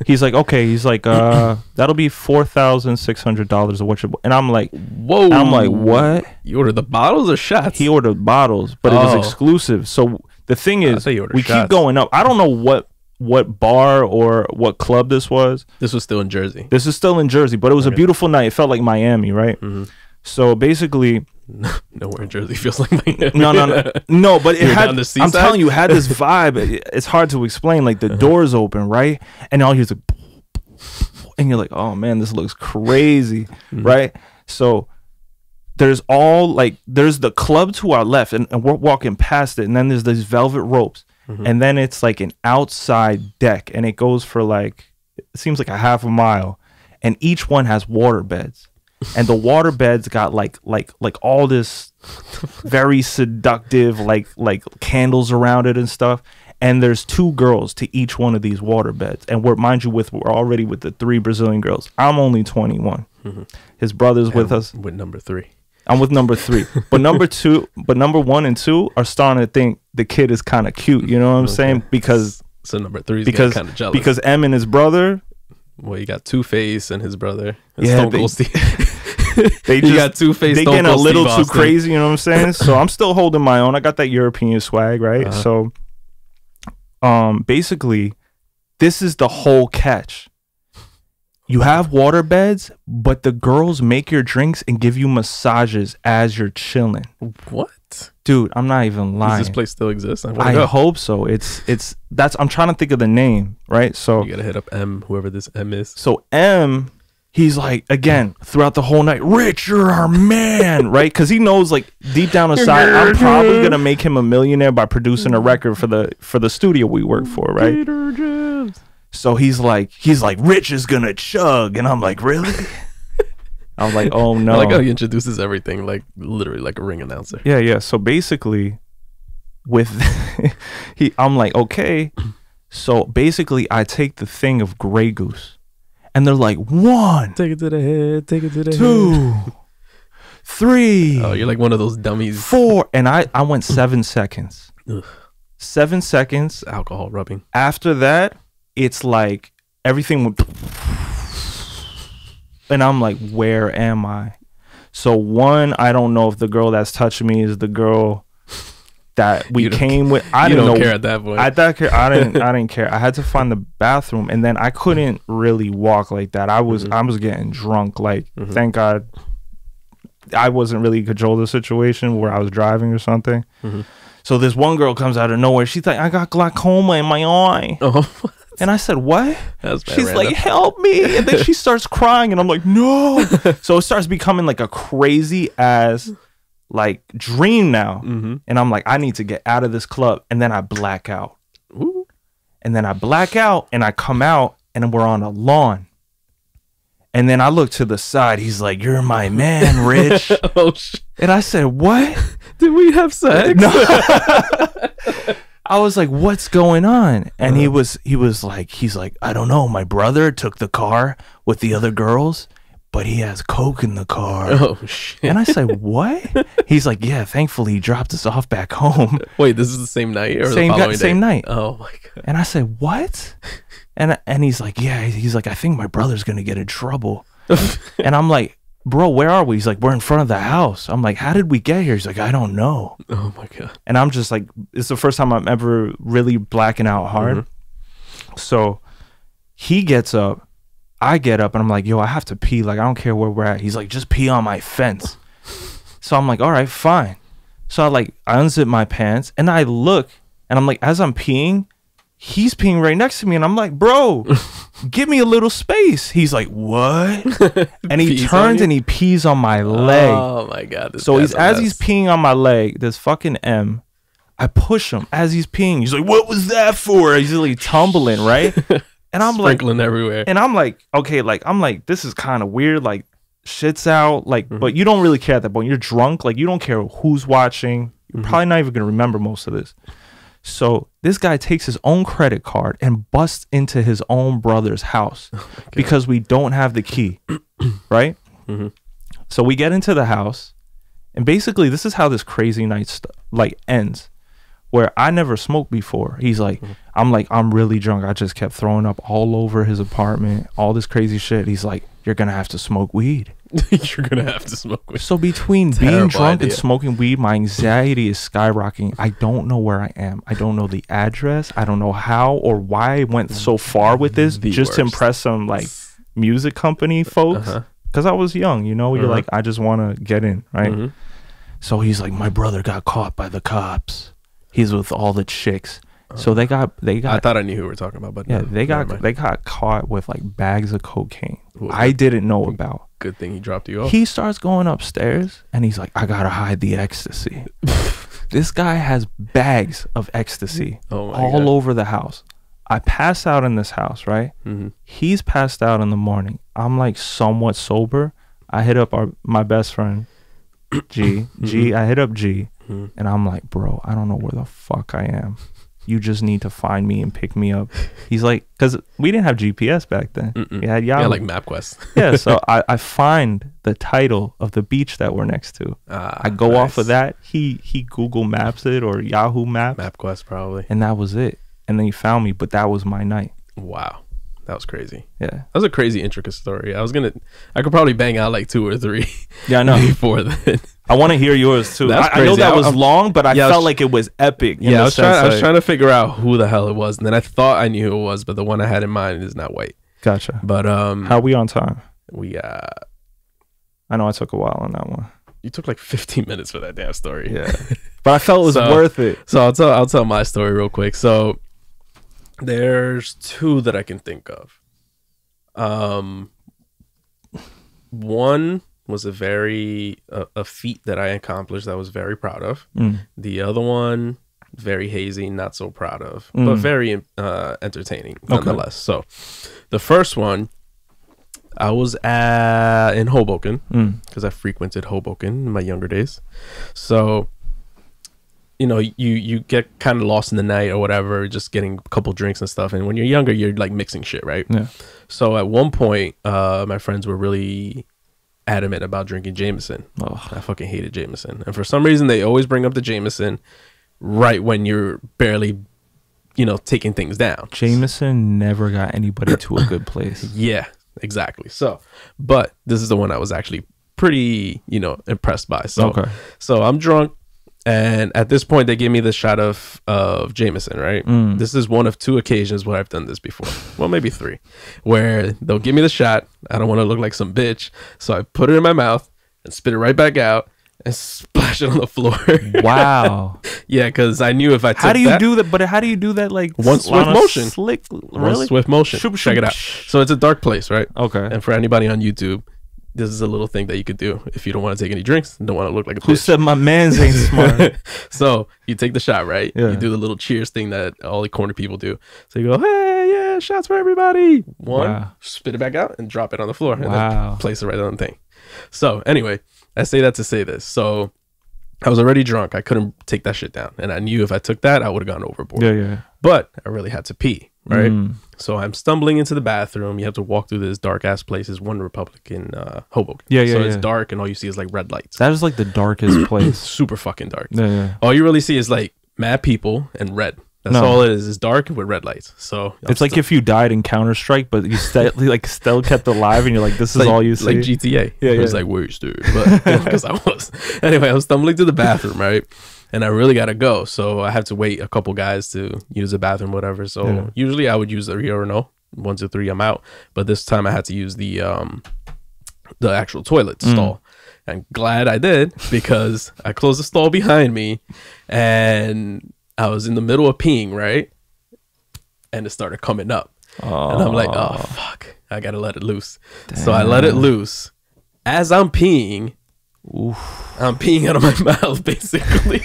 He's like, okay. He's like, that'll be $4,600 or what? And I'm like, whoa. And I'm like, what? You ordered the bottles or shots? He ordered bottles, but it was exclusive. So the thing is, we keep going up. I don't know what bar or what club this was. This was still in Jersey. This is still in Jersey, but it was a beautiful night. It felt like Miami, right? So basically, nowhere in Jersey feels like Miami. No, but it had. I'm telling you, it had this vibe. It's hard to explain. Like the doors open, right, and all you hear is like, and you're like, oh man, this looks crazy, right? So there's the club to our left, and we're walking past it, and then there's these velvet ropes, and then it's like an outside deck, and it goes for like, it seems like a half a mile, and each one has water beds. And the water beds got like all this very seductive like candles around it and stuff. And there's 2 girls to each one of these water beds. And we're already with the 3 Brazilian girls. I'm only 21. His brother's with us. With number 3. I'm with number 3. But number 1 and 2 are starting to think the kid is kind of cute. You know what I'm saying? Because so number 3 is kind of jealous. Because M and his brother. Well, you got Two-Face and his brother. And yeah, Stone Cold Steve. They got Two-Face. They getting a little too crazy, you know what I'm saying? So I'm still holding my own. I got that European swag, right? So, basically, this is the whole catch. You have water beds, but the girls make your drinks and give you massages as you're chilling. What? Dude, I'm not even lying. Does this place still exist? I hope so. I'm trying to think of the name, right? So you gotta hit up M, whoever this M is. So M, he's like, again, throughout the whole night, Rich, you're our man, right? Because he knows, like, deep down inside, I'm probably gonna make him a millionaire by producing a record for the studio we work for, right? So he's like, Rich is gonna chug, and I'm like, really? I'm like, oh no. I like how he introduces everything like literally like a ring announcer. Yeah. So basically, I'm like, okay. So basically, I take the thing of Grey Goose, and they're like, 1, take it to the head, take it to the 2, head. 3. Oh, you're like one of those dummies. 4, and I went 7 seconds. 7 seconds. Alcohol rubbing. After that, it's like everything went. And I'm like, where am I? So 1, I don't know if the girl that's touching me is the girl that we came with. I didn't know. Care at that point. I didn't care. I had to find the bathroom, and then I couldn't really walk like that. I was getting drunk. Like, thank God, I wasn't really in control of the situation where I was driving or something. So this one girl comes out of nowhere. She's like, I got glaucoma in my eye. And I said, what? She's random. Like, help me. And then she starts crying, and I'm like, no. So it starts becoming like a crazy ass like dream now. And I'm like, I need to get out of this club. And then I black out. And then I black out, and I come out, and we're on a lawn. And then I look to the side. He's like, you're my man, Rich. Oh, shit. And I said, what? Did we have sex? No. I was like, what's going on? And he was like, he's like, I don't know. My brother took the car with the other girls, but he has coke in the car. Oh, shit. And I said, what? He's like, yeah, thankfully he dropped us off back home. Wait, this is the same night or the following day? Same night. Oh, my God. And I said, what? And he's like, yeah. He's like, I think my brother's going to get in trouble. And I'm like, bro, where are we? He's like, we're in front of the house. I'm like, how did we get here? He's like, I don't know. Oh my God. And I'm just like, it's the first time I'm ever really blacking out hard. So he gets up, I get up, and I'm like, yo, I have to pee. Like, I don't care where we're at. He's like, just pee on my fence. So I'm like, all right, fine. So I unzip my pants, and I look, and I'm like, as I'm peeing, he's peeing right next to me, and I'm like, bro, give me a little space. He's like, what? And he turns and he pees on my leg. Oh my God. So he's peeing on my leg, this fucking M, I push him as he's peeing. He's like, what was that for? He's like tumbling, right? And I'm sprinkling like, everywhere. And I'm like, okay, like, I'm like, this is kind of weird. Like, shit's out. Like, but you don't really care at that point. You're drunk. Like, you don't care who's watching. You're probably not even going to remember most of this. So this guy takes his own credit card and busts into his own brother's house because we don't have the key, right? So we get into the house, and basically this is how this crazy night ends, where I never smoked before. He's like, I'm really drunk. I just kept throwing up all over his apartment, all this crazy shit. He's like, you're gonna have to smoke weed. You're gonna have to smoke weed. So between being Terrible drunk and idea. smoking weed, my anxiety is skyrocketing. I don't know where I am. I don't know the address. I don't know how or why I went so far with this The just to worst. impress some like music company folks. Because I was young, you know. You're like, I just want to get in, right? So he's like, my brother got caught by the cops. He's with all the chicks. So they got. I thought I knew who we were talking about, but Yeah, no, they never mind. got caught with like bags of cocaine. Well, I didn't know about. Good thing he dropped you off. He starts going upstairs and he's like, I gotta hide the ecstasy. This guy has bags of ecstasy all over the house. I pass out in this house, right? He's passed out in the morning. I'm like somewhat sober. I hit up my best friend, G. I hit up G and I'm like, bro, I don't know where the fuck I am. You just need to find me and pick me up. He's like, because we didn't have GPS back then. We had Yahoo. Yeah, like MapQuest. Yeah, so I find the title of the beach that we're next to. I go off of that. He Google Maps it or Yahoo Maps. MapQuest probably. And that was it. And then he found me, but that was my night. Wow. That was crazy. Yeah. That was a crazy intricate story. I could probably bang out like 2 or 3. Yeah, I know. Before then. I want to hear yours too. That's I know crazy. that was long, but I felt like it was epic. Yeah, I was trying to figure out who the hell it was, and then I thought I knew who it was, but the one I had in mind is not white. Gotcha. But how are we on time? I know I took a while on that one. You took like 15 minutes for that damn story. Yeah. But I felt it was worth it. So I'll tell my story real quick. So there's 2 that I can think of. One was a feat that I accomplished that I was very proud of. The other one, very hazy, not so proud of, but very entertaining nonetheless. So the first one, I was in Hoboken because I frequented Hoboken in my younger days. So you know, you get kind of lost in the night or whatever, just getting a couple drinks and stuff. And when you're younger, you're like mixing shit, right? Yeah. So at one point, my friends were really adamant about drinking Jameson. Oh. I fucking hated Jameson. And for some reason, they always bring up the Jameson right when you're barely, you know, taking things down. Jameson never got anybody to a good place. Yeah, exactly. So, but this is the one I was actually pretty, you know, impressed by. So, so I'm drunk. And at this point, they gave me the shot of Jameson, right? This is one of 2 occasions where I've done this before. Well, maybe 3. Where they'll give me the shot. I don't want to look like some bitch. So I put it in my mouth and spit it right back out and splash it on the floor. Wow. Yeah, because I knew if I took How do you do that? But how do you do that? Like one swift motion. Slick, really? One swift motion. Check it out. So it's a dark place, right? Okay. And for anybody on YouTube, this is a little thing that you could do if you don't want to take any drinks and don't want to look like a bitch. Who said my man's ain't smart? So you take the shot, right? Yeah. You do the little cheers thing that all the corner people do. So you go, hey, yeah, shots for everybody. One, spit it back out and drop it on the floor. And then place it right on the thing. So anyway, I say that to say this. So I was already drunk. I couldn't take that shit down. And I knew if I took that, I would have gone overboard. Yeah. But I really had to pee. Right. So I'm stumbling into the bathroom. You have to walk through this dark ass place. It's OneRepublic in Hoboken. So it's dark and all you see is like red lights. That is like the darkest place. Super fucking dark. All you really see is like mad people and red. That's all it is. It's dark with red lights. So it's like if you died in Counter-Strike, but you still kept alive, and you're like, this is all you see. Like GTA. Yeah. It was like, where's dude? But because I was. Anyway, I was stumbling to the bathroom, right? And I really got to go. So I have to wait a couple guys to use the bathroom, whatever. So usually I would use the urinal. 1, 2, 3, I'm out. But this time I had to use the actual toilet stall. And glad I did, because I closed the stall behind me and I was in the middle of peeing, right? And it started coming up. And I'm like, oh, fuck. I got to let it loose. Damn. So I let it loose. As I'm peeing, I'm peeing out of my mouth, basically.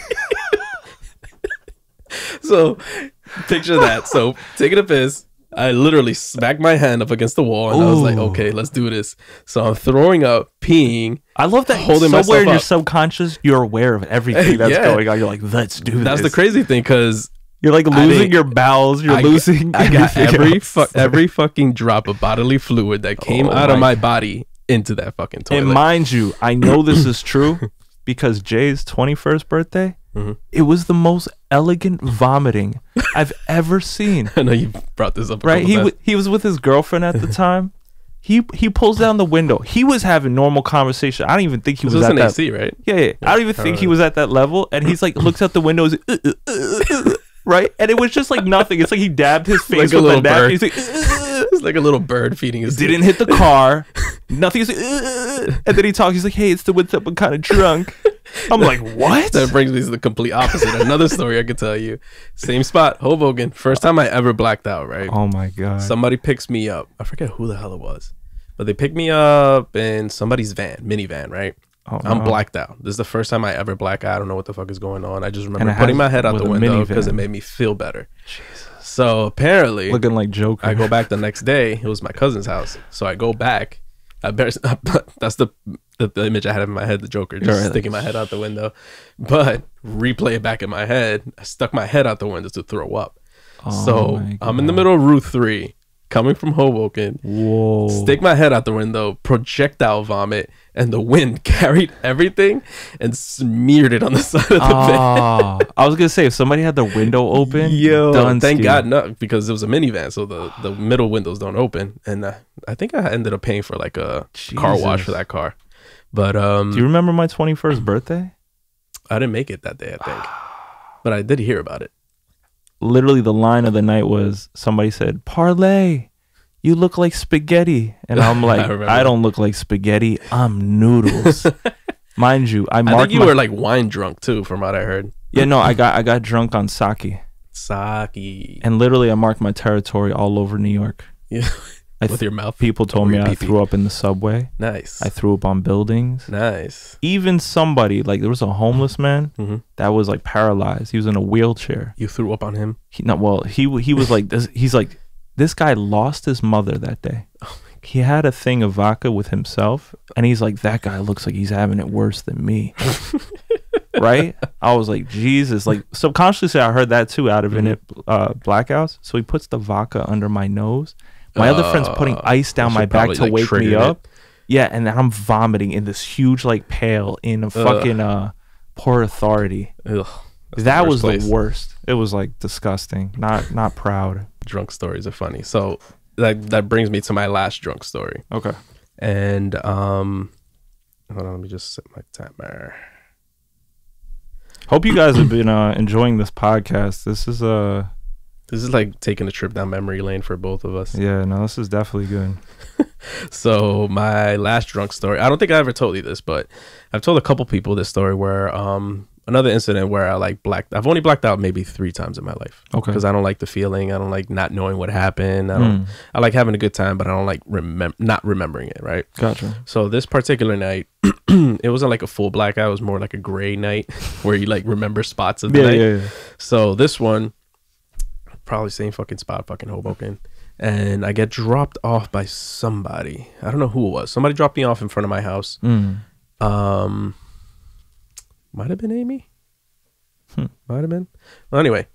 So picture that. So taking a piss, I literally smacked my hand up against the wall, and I was like, okay, let's do this. So I'm throwing up, peeing. I love that holding somewhere in your subconscious, you're aware of everything that's going on. You're like, let's do this. That's the crazy thing, because you're like losing your bowels. You're losing. I got every fucking drop of bodily fluid that came out of my body into that fucking toilet. And mind you, I know this is true because Jay's 21st birthday, it was the most elegant vomiting I've ever seen. I know you brought this up. Right? He was with his girlfriend at the time. He pulls down the window. He was having normal conversation. I don't even think he was at that. AC, right? Yeah. I don't even think he was at that level. And he's like, looks out the window, right? And it was just like nothing. It's like he dabbed his face like with a napkin. He's like, it's like a little bird feeding his. Didn't hit the car. Nothing. He's like, and then he talks. He's like, hey, it's the what's up. I'm kind of drunk. I'm like, what? That brings me to the complete opposite. Another story I could tell you. Same spot, Hoboken. First time I ever blacked out, right? Oh my God. Somebody picks me up. I forget who the hell it was. But they picked me up in somebody's minivan, right? Oh, I'm blacked out. This is the first time I ever black out. I don't know what the fuck is going on. I just remember putting my head out the window because it made me feel better. Jesus. So apparently, looking like Joker. I go back the next day. It was my cousin's house. So I go back. That's the image I had in my head, the Joker, just sticking my head out the window. But replay it back in my head. I stuck my head out the window to throw up. So I'm in the middle of Route 3, coming from Hoboken. Whoa. Stick my head out the window, projectile vomit, and the wind carried everything and smeared it on the side of the van. I was gonna say, if somebody had the window open, thank God not, because it was a minivan, so the middle windows don't open. And I think I ended up paying for like a car wash for that car. But do you remember my 21st birthday? I didn't make it that day, I think, but I did hear about it. Literally, the line of the night was somebody said, "Parlay, you look like spaghetti," and I'm like, I don't look like spaghetti. I'm noodles. Mind you, I think you were like wine drunk too, from what I heard. Yeah, no, I got drunk on sake. Sake. And literally, I marked my territory all over New York. Yeah. With your mouth. People told me I threw up in the subway. Nice. I threw up on buildings. Nice. Even somebody, like there was a homeless man that was like paralyzed. He was in a wheelchair. You threw up on him? He was like this. He's like, this guy lost his mother that day. Oh my God. He had a thing of vodka with himself, and he's like, that guy looks like he's having it worse than me. Right? I was like, Jesus. Like subconsciously, I heard that too out of blackouts. So he puts the vodka under my nose. My other friend's putting ice down my back to wake me up. Yeah, and then I'm vomiting in this huge like pail in a fucking Port Authority. That was the worst. It was like disgusting. Not proud. Drunk stories are funny. So that brings me to my last drunk story. Okay. And hold on, let me just set my timer. Hope you guys have been enjoying this podcast. This is like taking a trip down memory lane for both of us. Yeah, no, this is definitely good. So my last drunk story, I don't think I ever told you this, but I've told a couple people this story where another incident where I've only blacked out maybe 3 times in my life. Okay. Because I don't like the feeling. I don't like not knowing what happened. I like having a good time, but I don't like not remembering it, right? Gotcha. So this particular night, it wasn't like a full blackout. It was more like a gray night where you like remember spots of the night. Yeah. So this one, probably same fucking spot, fucking Hoboken, and I get dropped off by somebody. I don't know who it was. Somebody dropped me off in front of my house. Might have been Amy. Might have been. Well, anyway,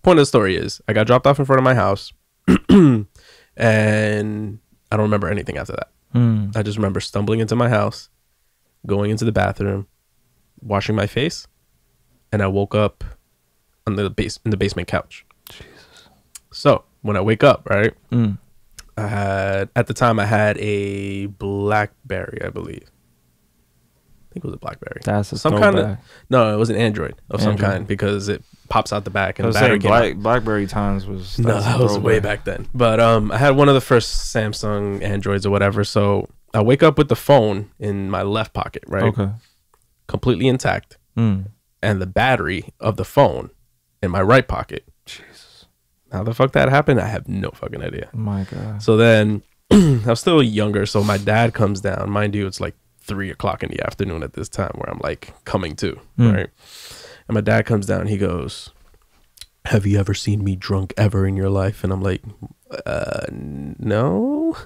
point of the story is I got dropped off in front of my house, and I don't remember anything after that. I just remember stumbling into my house, going into the bathroom, washing my face, and I woke up on in the basement couch. So when I wake up, right, at the time I had a BlackBerry, I believe. I think it was a BlackBerry. That's some kind of. No, it was an Android of some kind because it pops out the back and the battery came out. BlackBerry times was. No, that was way back then. But I had one of the first Samsung Androids or whatever. So I wake up with the phone in my left pocket, right? Okay. Completely intact, and the battery of the phone in my right pocket. How the fuck that happened? I have no fucking idea. My God. So then I was still younger. So my dad comes down. Mind you, it's like 3 o'clock in the afternoon at this time where I'm like coming to, right? And my dad comes down. He goes, "Have you ever seen me drunk ever in your life?" And I'm like, no.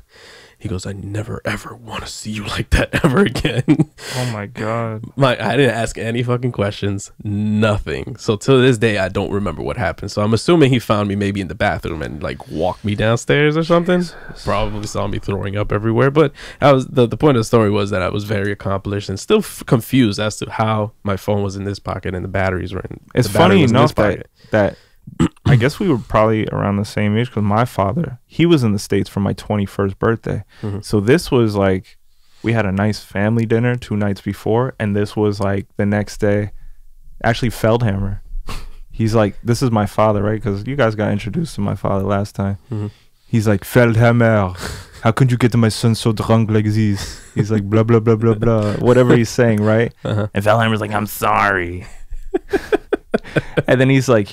He goes, "I never ever want to see you like that ever again." Oh my God. I didn't ask any fucking questions, nothing. So to this day, I don't remember what happened. So I'm assuming he found me maybe in the bathroom and like walked me downstairs or something. Jesus. Probably saw me throwing up everywhere. But I was the point of the story was that I was very accomplished and still confused as to how my phone was in this pocket and the batteries were in. It's funny enough that I guess we were probably around the same age because my father, he was in the States for my 21st birthday. So this was like, we had a nice family dinner 2 nights before, and this was like the next day. Actually, Feldhammer. He's like, this is my father, right? Because you guys got introduced to my father last time. He's like, Feldhammer, how could you get to my son so drunk like this? He's like, blah, blah, blah, blah, blah. Whatever he's saying, right? And Feldhammer's like, I'm sorry. And then he's like,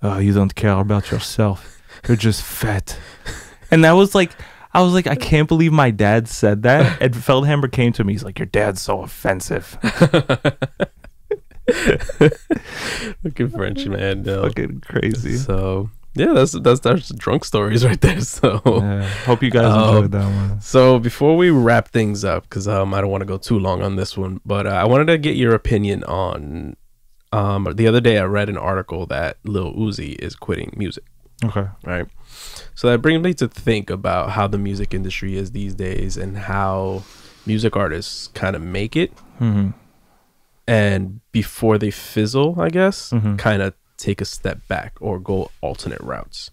oh, you don't care about yourself. You're just fat. And that was like, I was like, I can't believe my dad said that. And Feldhammer came to me. He's like, your dad's so offensive. Fucking French man, no. Fucking crazy. So yeah, that's drunk stories right there. So yeah, hope you guys enjoyed that one. So before we wrap things up, because I don't want to go too long on this one, but I wanted to get your opinion on. The other day I read an article that Lil Uzi is quitting music. Okay. Right. So that brings me to think about how the music industry is these days and how music artists kind of make it. And before they fizzle, I guess, kind of take a step back or go alternate routes.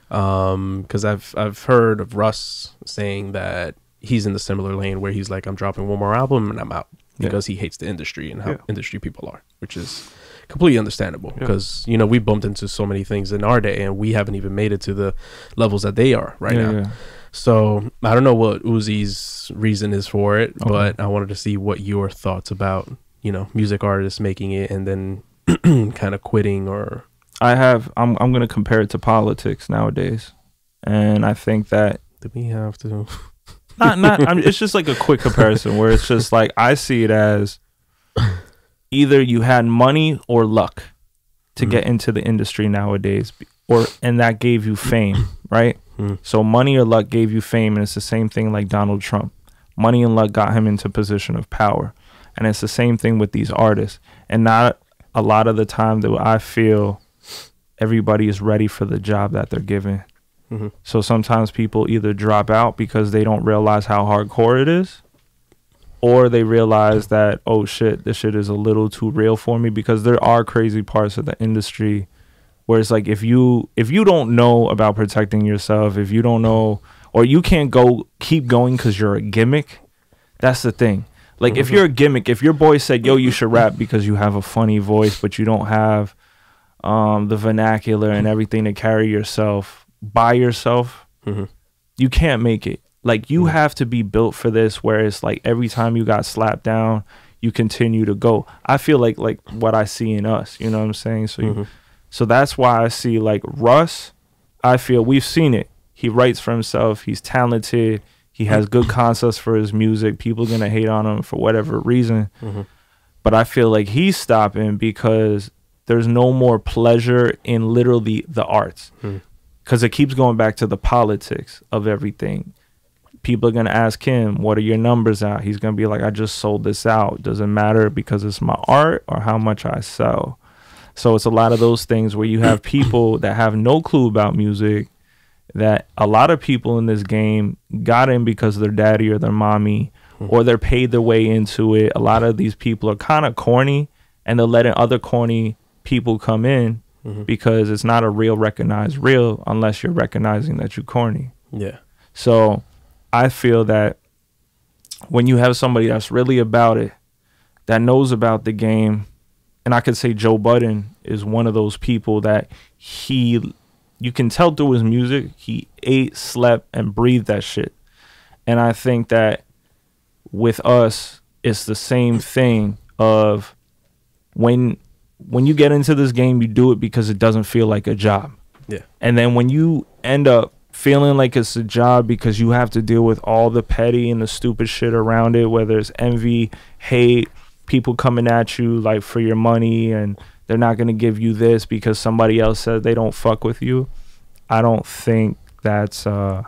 Because I've heard of Russ saying that he's in the similar lane where he's like, I'm dropping one more album and I'm out, because he hates the industry and how industry people are, which is completely understandable because, you know, we bumped into so many things in our day and we haven't even made it to the levels that they are right now. So I don't know what Uzi's reason is for it, but I wanted to see what your thoughts about, you know, music artists making it and then kind of quitting. Or I'm going to compare it to politics nowadays. And I think that do we have to it's just like a quick comparison where it's just like, I see it as either you had money or luck to get into the industry nowadays, and that gave you fame, right? So money or luck gave you fame, and it's the same thing like Donald Trump. Money and luck got him into position of power, and it's the same thing with these artists. And not a lot of the time that I feel everybody is ready for the job that they're given. So sometimes people either drop out because they don't realize how hardcore it is, or they realize that, oh shit, this shit is a little too real for me, because there are crazy parts of the industry where it's like, if you don't know about protecting yourself, if you don't know, or you can't keep going because you're a gimmick, that's the thing. Like if you're a gimmick, if your boy said, yo, you should rap because you have a funny voice, but you don't have the vernacular and everything to carry yourself by yourself, you can't make it. Like you have to be built for this, where it's like every time you got slapped down, you continue to go. I feel like what I see in us, you know what I'm saying? So so that's why I see like Russ, I feel we've seen it. He writes for himself. He's talented. He has good concepts for his music. People are going to hate on him for whatever reason. But I feel like he's stopping because there's no more pleasure in literally the arts. Because it keeps going back to the politics of everything. People are going to ask him, what are your numbers out? He's going to be like, I just sold this out. Doesn't matter because it's my art or how much I sell. So it's a lot of those things where you have people that have no clue about music, that a lot of people in this game got in because their daddy or their mommy, or they're paid their way into it. A lot of these people are kind of corny, and they're letting other corny people come in because it's not a real recognized real unless you're recognizing that you're corny. So I feel that when you have somebody that's really about it, that knows about the game, and I could say Joe Budden is one of those people that you can tell through his music, he ate, slept, and breathed that shit. And I think that with us, it's the same thing of when you get into this game, you do it because it doesn't feel like a job. And then when you end up feeling like it's a job because you have to deal with all the petty and the stupid shit around it, whether it's envy, hate, people coming at you like for your money, and they're not going to give you this because somebody else said they don't fuck with you. I don't think that's, I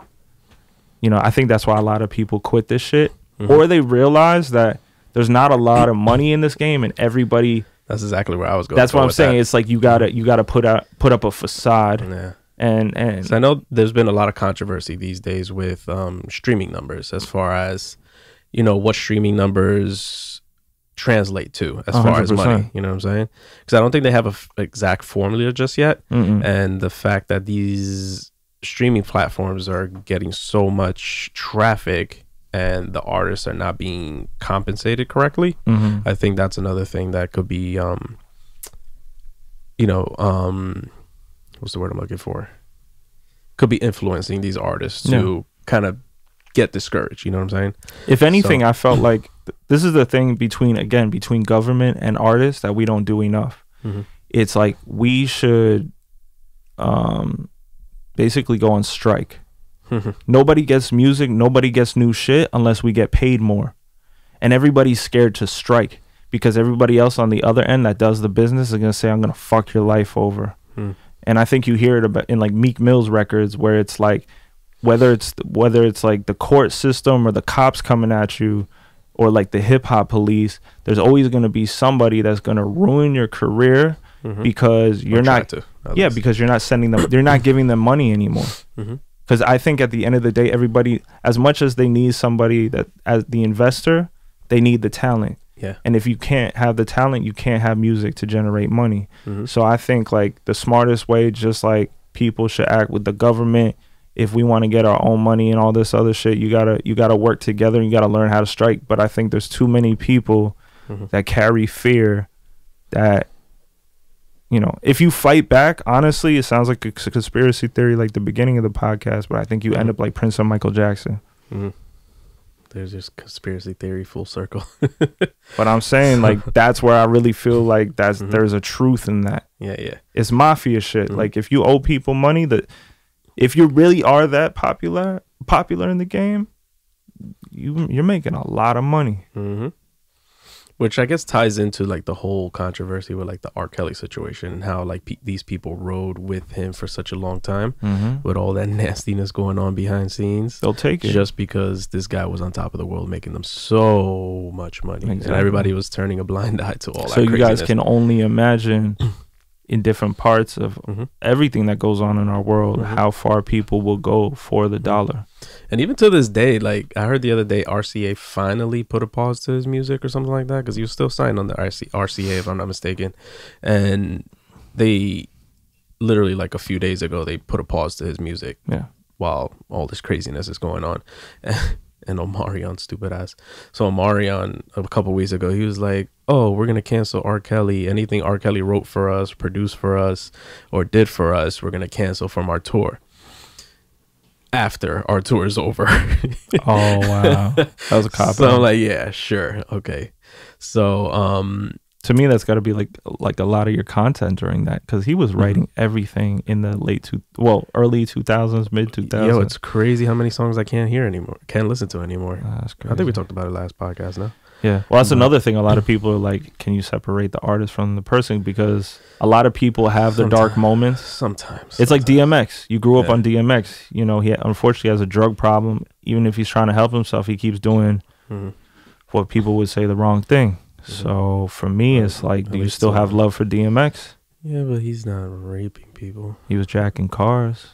think that's why a lot of people quit this shit. Or they realize that there's not a lot of money in this game, and everybody. That's exactly where I was going. That's what I'm saying. It's like you gotta put up a facade. And so I know there's been a lot of controversy these days with streaming numbers, as far as, what streaming numbers translate to as far as 100%. money. You know what I'm saying? Because I don't think they have a exact formula just yet. And the fact that these streaming platforms are getting so much traffic and the artists are not being compensated correctly, I think that's another thing that could be what's the word I'm looking for? Could be influencing these artists to kind of get discouraged. You know what I'm saying? If anything, I felt like this is the thing between government and artists that we don't do enough. It's like we should basically go on strike. Nobody gets music, nobody gets new shit unless we get paid more. And everybody's scared to strike because everybody else on the other end that does the business is going to say, I'm going to fuck your life over. And I think you hear it about in like Meek Mill's records where it's like, whether it's like the court system or the cops coming at you or like the hip hop police, there's always going to be somebody that's going to ruin your career because you're because you're not sending them, you're not giving them money anymore. Because I think at the end of the day, everybody, as much as they need somebody that as the investor, they need the talent. And if you can't have the talent, you can't have music to generate money. So I think like the smartest way, just like people should act with the government, if we want to get our own money and all this other shit, you gotta work together and you gotta learn how to strike. But I think there's too many people that carry fear that, you know, if you fight back, honestly, it sounds like a conspiracy theory like the beginning of the podcast, but I think you end up like Prince and Michael Jackson. There's just conspiracy theory full circle. But I'm saying like that's where I really feel like there's a truth in that. It's mafia shit. Like if you owe people money, that if you really are that popular in the game, you're making a lot of money. Which I guess ties into like the whole controversy with like the R. Kelly situation and how like these people rode with him for such a long time with all that nastiness going on behind scenes. They'll take it just because this guy was on top of the world making them so much money. And everybody was turning a blind eye to all that. So you guys can only imagine in different parts of everything that goes on in our world, how far people will go for the dollar. And even to this day, like I heard the other day, RCA finally put a pause to his music or something like that, because he was still signed on the RCA, if I'm not mistaken. And they literally like a few days ago, they put a pause to his music while all this craziness is going on. And Omarion, stupid ass. So Omarion, a couple weeks ago, he was like, oh, we're going to cancel R. Kelly. Anything R. Kelly wrote for us, produced for us, or did for us, we're going to cancel from our tour. After our tour is over. Oh, wow. That was a cop. So I'm like, yeah, sure. Okay. So, to me, that's got to be like a lot of your content during that, because he was writing everything in the early 2000s, mid 2000s. Yo, it's crazy how many songs I can't hear anymore, can't listen to anymore. That's crazy. I think we talked about it last podcast now. Yeah. Well, that's another thing. A lot of people are like, can you separate the artist from the person? Because a lot of people have their dark moments. Sometimes. It's like DMX. You grew up on DMX. You know, he unfortunately has a drug problem. Even if he's trying to help himself, he keeps doing what people would say the wrong thing. So for me, it's like, do you still have love for DMX? Yeah, but he's not raping people. He was jacking cars.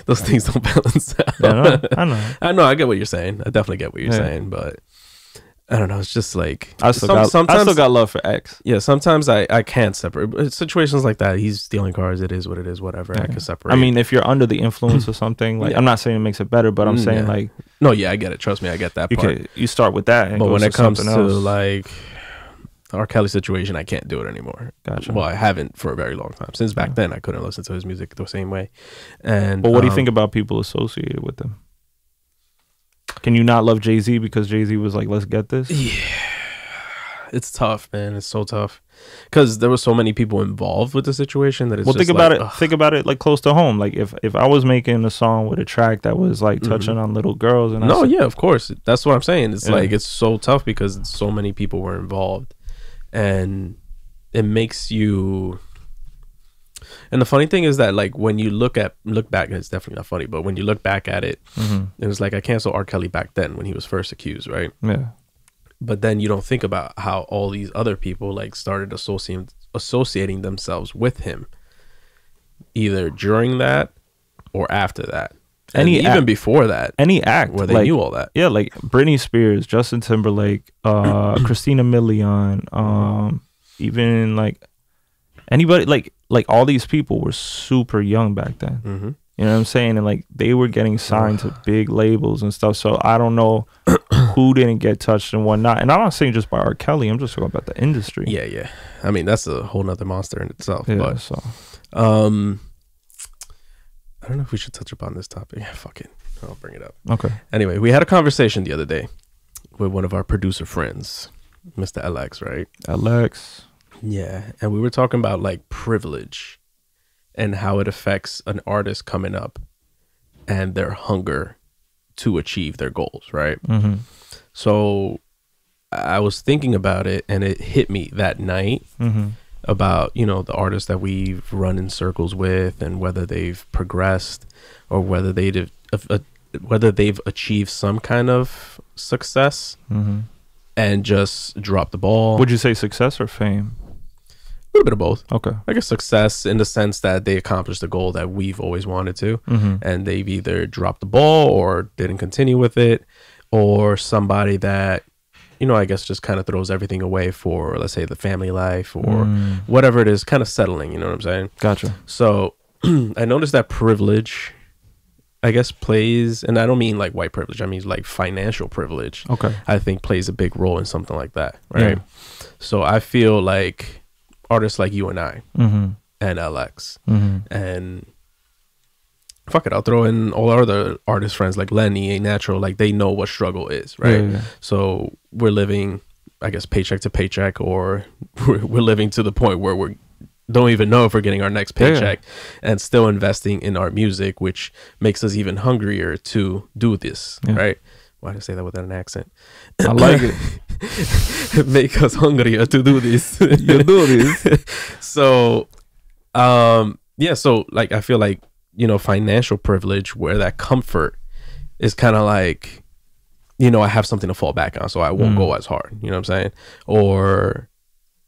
Those things don't balance out. Yeah, I know. I get what you're saying. I definitely get what you're saying, but I don't know. It's just like I still got love for X. Yeah, sometimes I can't separate situations like that. He's stealing cars. It is what it is. Whatever. I can separate. I mean, if you're under the influence of something, like I'm not saying it makes it better, but I'm saying like no, yeah, I get it. Trust me, I get that part. You start with that, and but when it comes to like R. Kelly situation, I can't do it anymore. Gotcha. Well, I haven't for a very long time. Since back then, I couldn't listen to his music the same way. And but what do you think about people associated with him? Can you not love Jay-Z because Jay-Z was like, let's get this? Yeah. It's tough, man. It's so tough. Because there were so many people involved with the situation that it's just think about it. Think about it like close to home. Like if I was making a song with a track that was like touching on little girls. And yeah, of course. That's what I'm saying. It's like, it's so tough because so many people were involved. And it makes you... And the funny thing is that like when you look back, it's definitely not funny, but when you look back at it, it was like I canceled R. Kelly back then when he was first accused, right? Yeah. But then you don't think about how all these other people like started associating themselves with him, either during that or after that. And even before that, any act where they knew all that. Yeah, like Britney Spears, Justin Timberlake, Christina Milian, even like anybody, like all these people were super young back then. Mm-hmm. You know what I'm saying? And like they were getting signed to big labels and stuff. So I don't know who didn't get touched and whatnot. And I'm not saying just by R. Kelly. I'm just talking about the industry. Yeah. I mean, that's a whole nother monster in itself. Yeah, but so I don't know if we should touch upon this topic. Yeah, fuck it. I'll bring it up. Okay. Anyway, we had a conversation the other day with one of our producer friends, Mr. LX, right? LX. Yeah. And we were talking about like privilege and how it affects an artist coming up and their hunger to achieve their goals, right? Mm-hmm. So I was thinking about it, and it hit me that night about, you know, the artists that we've run in circles with and whether they've progressed or whether they've achieved some kind of success and just dropped the ball. Would you say success or fame? A little bit of both. Okay. I guess success in the sense that they accomplished the goal that we've always wanted to, and they've either dropped the ball or didn't continue with it, or somebody that, you know, I guess just kind of throws everything away for, let's say, the family life or whatever it is, kind of settling, you know what I'm saying? Gotcha. So I noticed that privilege, I guess, plays, and I don't mean like white privilege, I mean like financial privilege. Okay. I think plays a big role in something like that, right? Yeah. So I feel like artists like you and I Mm-hmm. and LX Mm-hmm. and fuck it, I'll throw in all our other artist friends like Lenny, A Natural, like they know what struggle is, right? Yeah. So we're living, I guess, paycheck to paycheck, or we're living to the point where we don't even know if we're getting our next paycheck and still investing in our music, which makes us even hungrier to do this, right? Why did I say that without an accent? I like it. Make us hungrier to do this. You do this. So, yeah. So, like, I feel like, you know, financial privilege, where that comfort is kind of like, you know, I have something to fall back on, so I won't go as hard. You know what I'm saying? Or,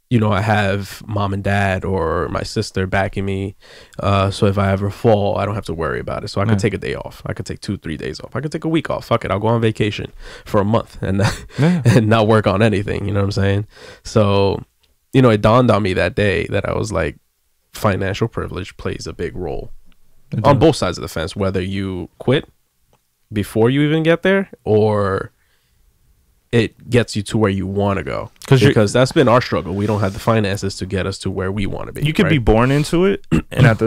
you know, I have mom and dad or my sister backing me. So if I ever fall, I don't have to worry about it. So I could take a day off. I could take 2-3 days off. I could take a week off. Fuck it. I'll go on vacation for a month and and not work on anything. You know what I'm saying? So, you know, it dawned on me that day that I was like, financial privilege plays a big role on both sides of the fence, whether you quit before you even get there or it gets you to where you want to go, because that's been our struggle. We don't have the finances to get us to where we want to be. You could be born into it, and at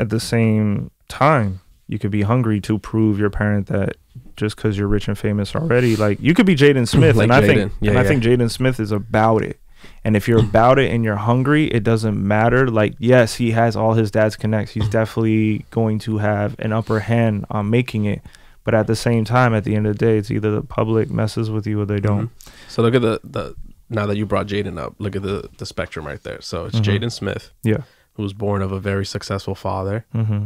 the same time, you could be hungry to prove your parent that just because you're rich and famous already, like you could be Jaden Smith, like, and I think Jaden Smith is about it. And if you're about it and you're hungry, it doesn't matter. Like, yes, he has all his dad's connects. He's definitely going to have an upper hand on making it. But at the same time, at the end of the day, it's either the public messes with you or they don't. So look at the now that you brought Jaden up, look at the spectrum right there. So it's Jaden Smith, who was born of a very successful father,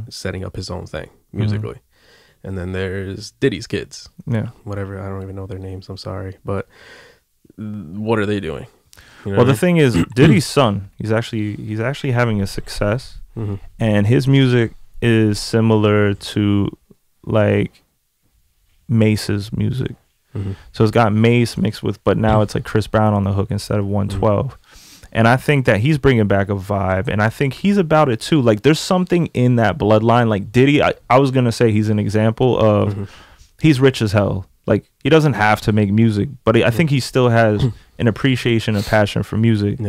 setting up his own thing musically. And then there's Diddy's kids. Whatever, I don't even know their names, I'm sorry. But what are they doing? You know well, the thing is, Diddy's son, he's actually having a success. And his music is similar to like Mace's music. So it's got Mace mixed with, but now it's like Chris Brown on the hook instead of 112. And I think that he's bringing back a vibe, and I think he's about it too. Like there's something in that bloodline. Like Diddy, I was gonna say he's an example of he's rich as hell. Like he doesn't have to make music, but I think he still has an appreciation and passion for music.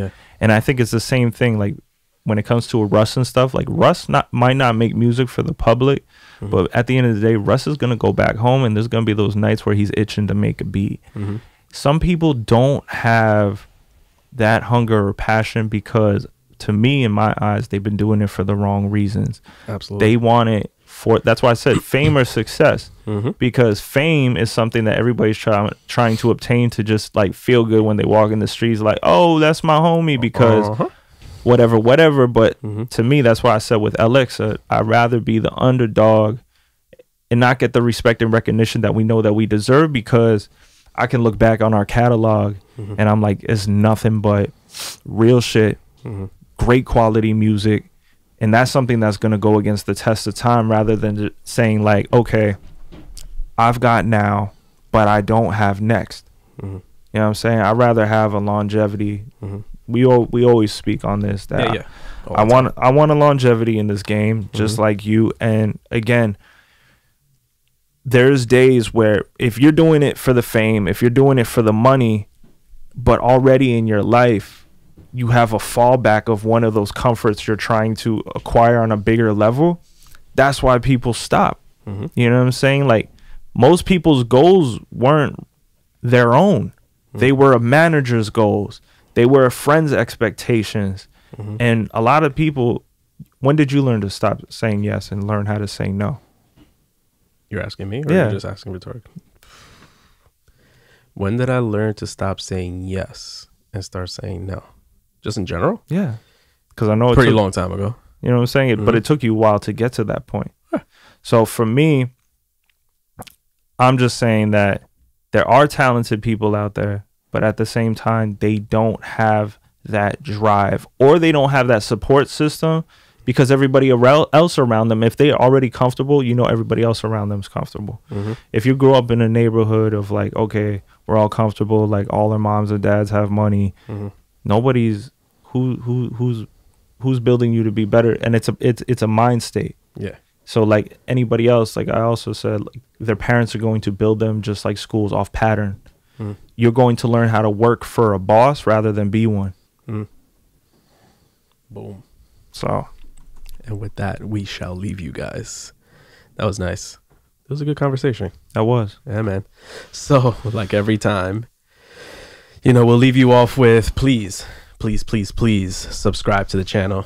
And I think it's the same thing. Like when it comes to a Russ and stuff, like Russ might not make music for the public, but at the end of the day, Russ is going to go back home and there's going to be those nights where he's itching to make a beat. Some people don't have that hunger or passion because, to me, in my eyes, they've been doing it for the wrong reasons. Absolutely. They want it for, that's why I said fame or success, because fame is something that everybody's trying to obtain to just like feel good when they walk in the streets, like, oh, that's my homie, because whatever. But to me, that's why I said with LX, I'd rather be the underdog and not get the respect and recognition that we know that we deserve, because I can look back on our catalog and I'm like, it's nothing but real shit, great quality music, And that's something that's going to go against the test of time, rather than just saying like, okay, I've got now, but I don't have next. Mm-hmm. You know what I'm saying? I'd rather have a longevity. Mm-hmm. We always speak on this, that I want a longevity in this game, just like you. And again, there's days where if you're doing it for the fame, if you're doing it for the money, but already in your life you have a fallback of one of those comforts you're trying to acquire on a bigger level, that's why people stop. Mm-hmm. You know what I'm saying? Like, most people's goals weren't their own. Mm-hmm. They were a manager's goals. They were a friend's expectations. Mm-hmm. And a lot of people, when did you learn to stop saying yes and learn how to say no? You're asking me, or you're just asking rhetorically? When did I learn to stop saying yes and start saying no? Just in general? Yeah. Because I know it's pretty long time ago. You know what I'm saying? But it took you a while to get to that point. So for me, I'm just saying that there are talented people out there, but at the same time, they don't have that drive, or they don't have that support system, because everybody else around them, if they're already comfortable, you know, everybody else around them is comfortable. Mm-hmm. If you grew up in a neighborhood of like, okay, we're all comfortable, like all their moms and dads have money, nobody's who's building you to be better, and it's a mind state. Yeah. So like anybody else, like I also said, like, their parents are going to build them just like schools, off pattern. You're going to learn how to work for a boss rather than be one. Boom. So, and with that, we shall leave you guys. That was nice. It was a good conversation. That was. Yeah, man. So, like every time, you know, we'll leave you off with please subscribe to the channel.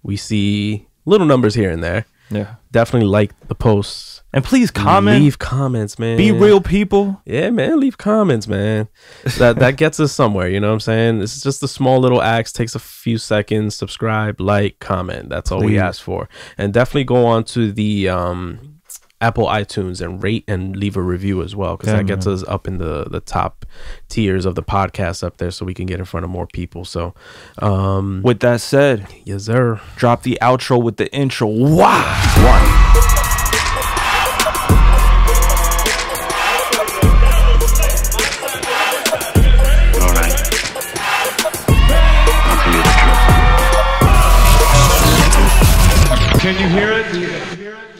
We see little numbers here and there. Yeah. Definitely like the posts. And please comment. Leave comments, man. Be real people. Yeah, man. Leave comments, man. That gets us somewhere. You know what I'm saying? It's just a small little act. Takes a few seconds. Subscribe, like, comment. That's all we ask for. And definitely go on to the Apple iTunes and rate and leave a review as well, because that gets us up in the top tiers of the podcast up there, so we can get in front of more people. So with that said, yes sir, drop the outro with the intro. Wow. Can you hear it?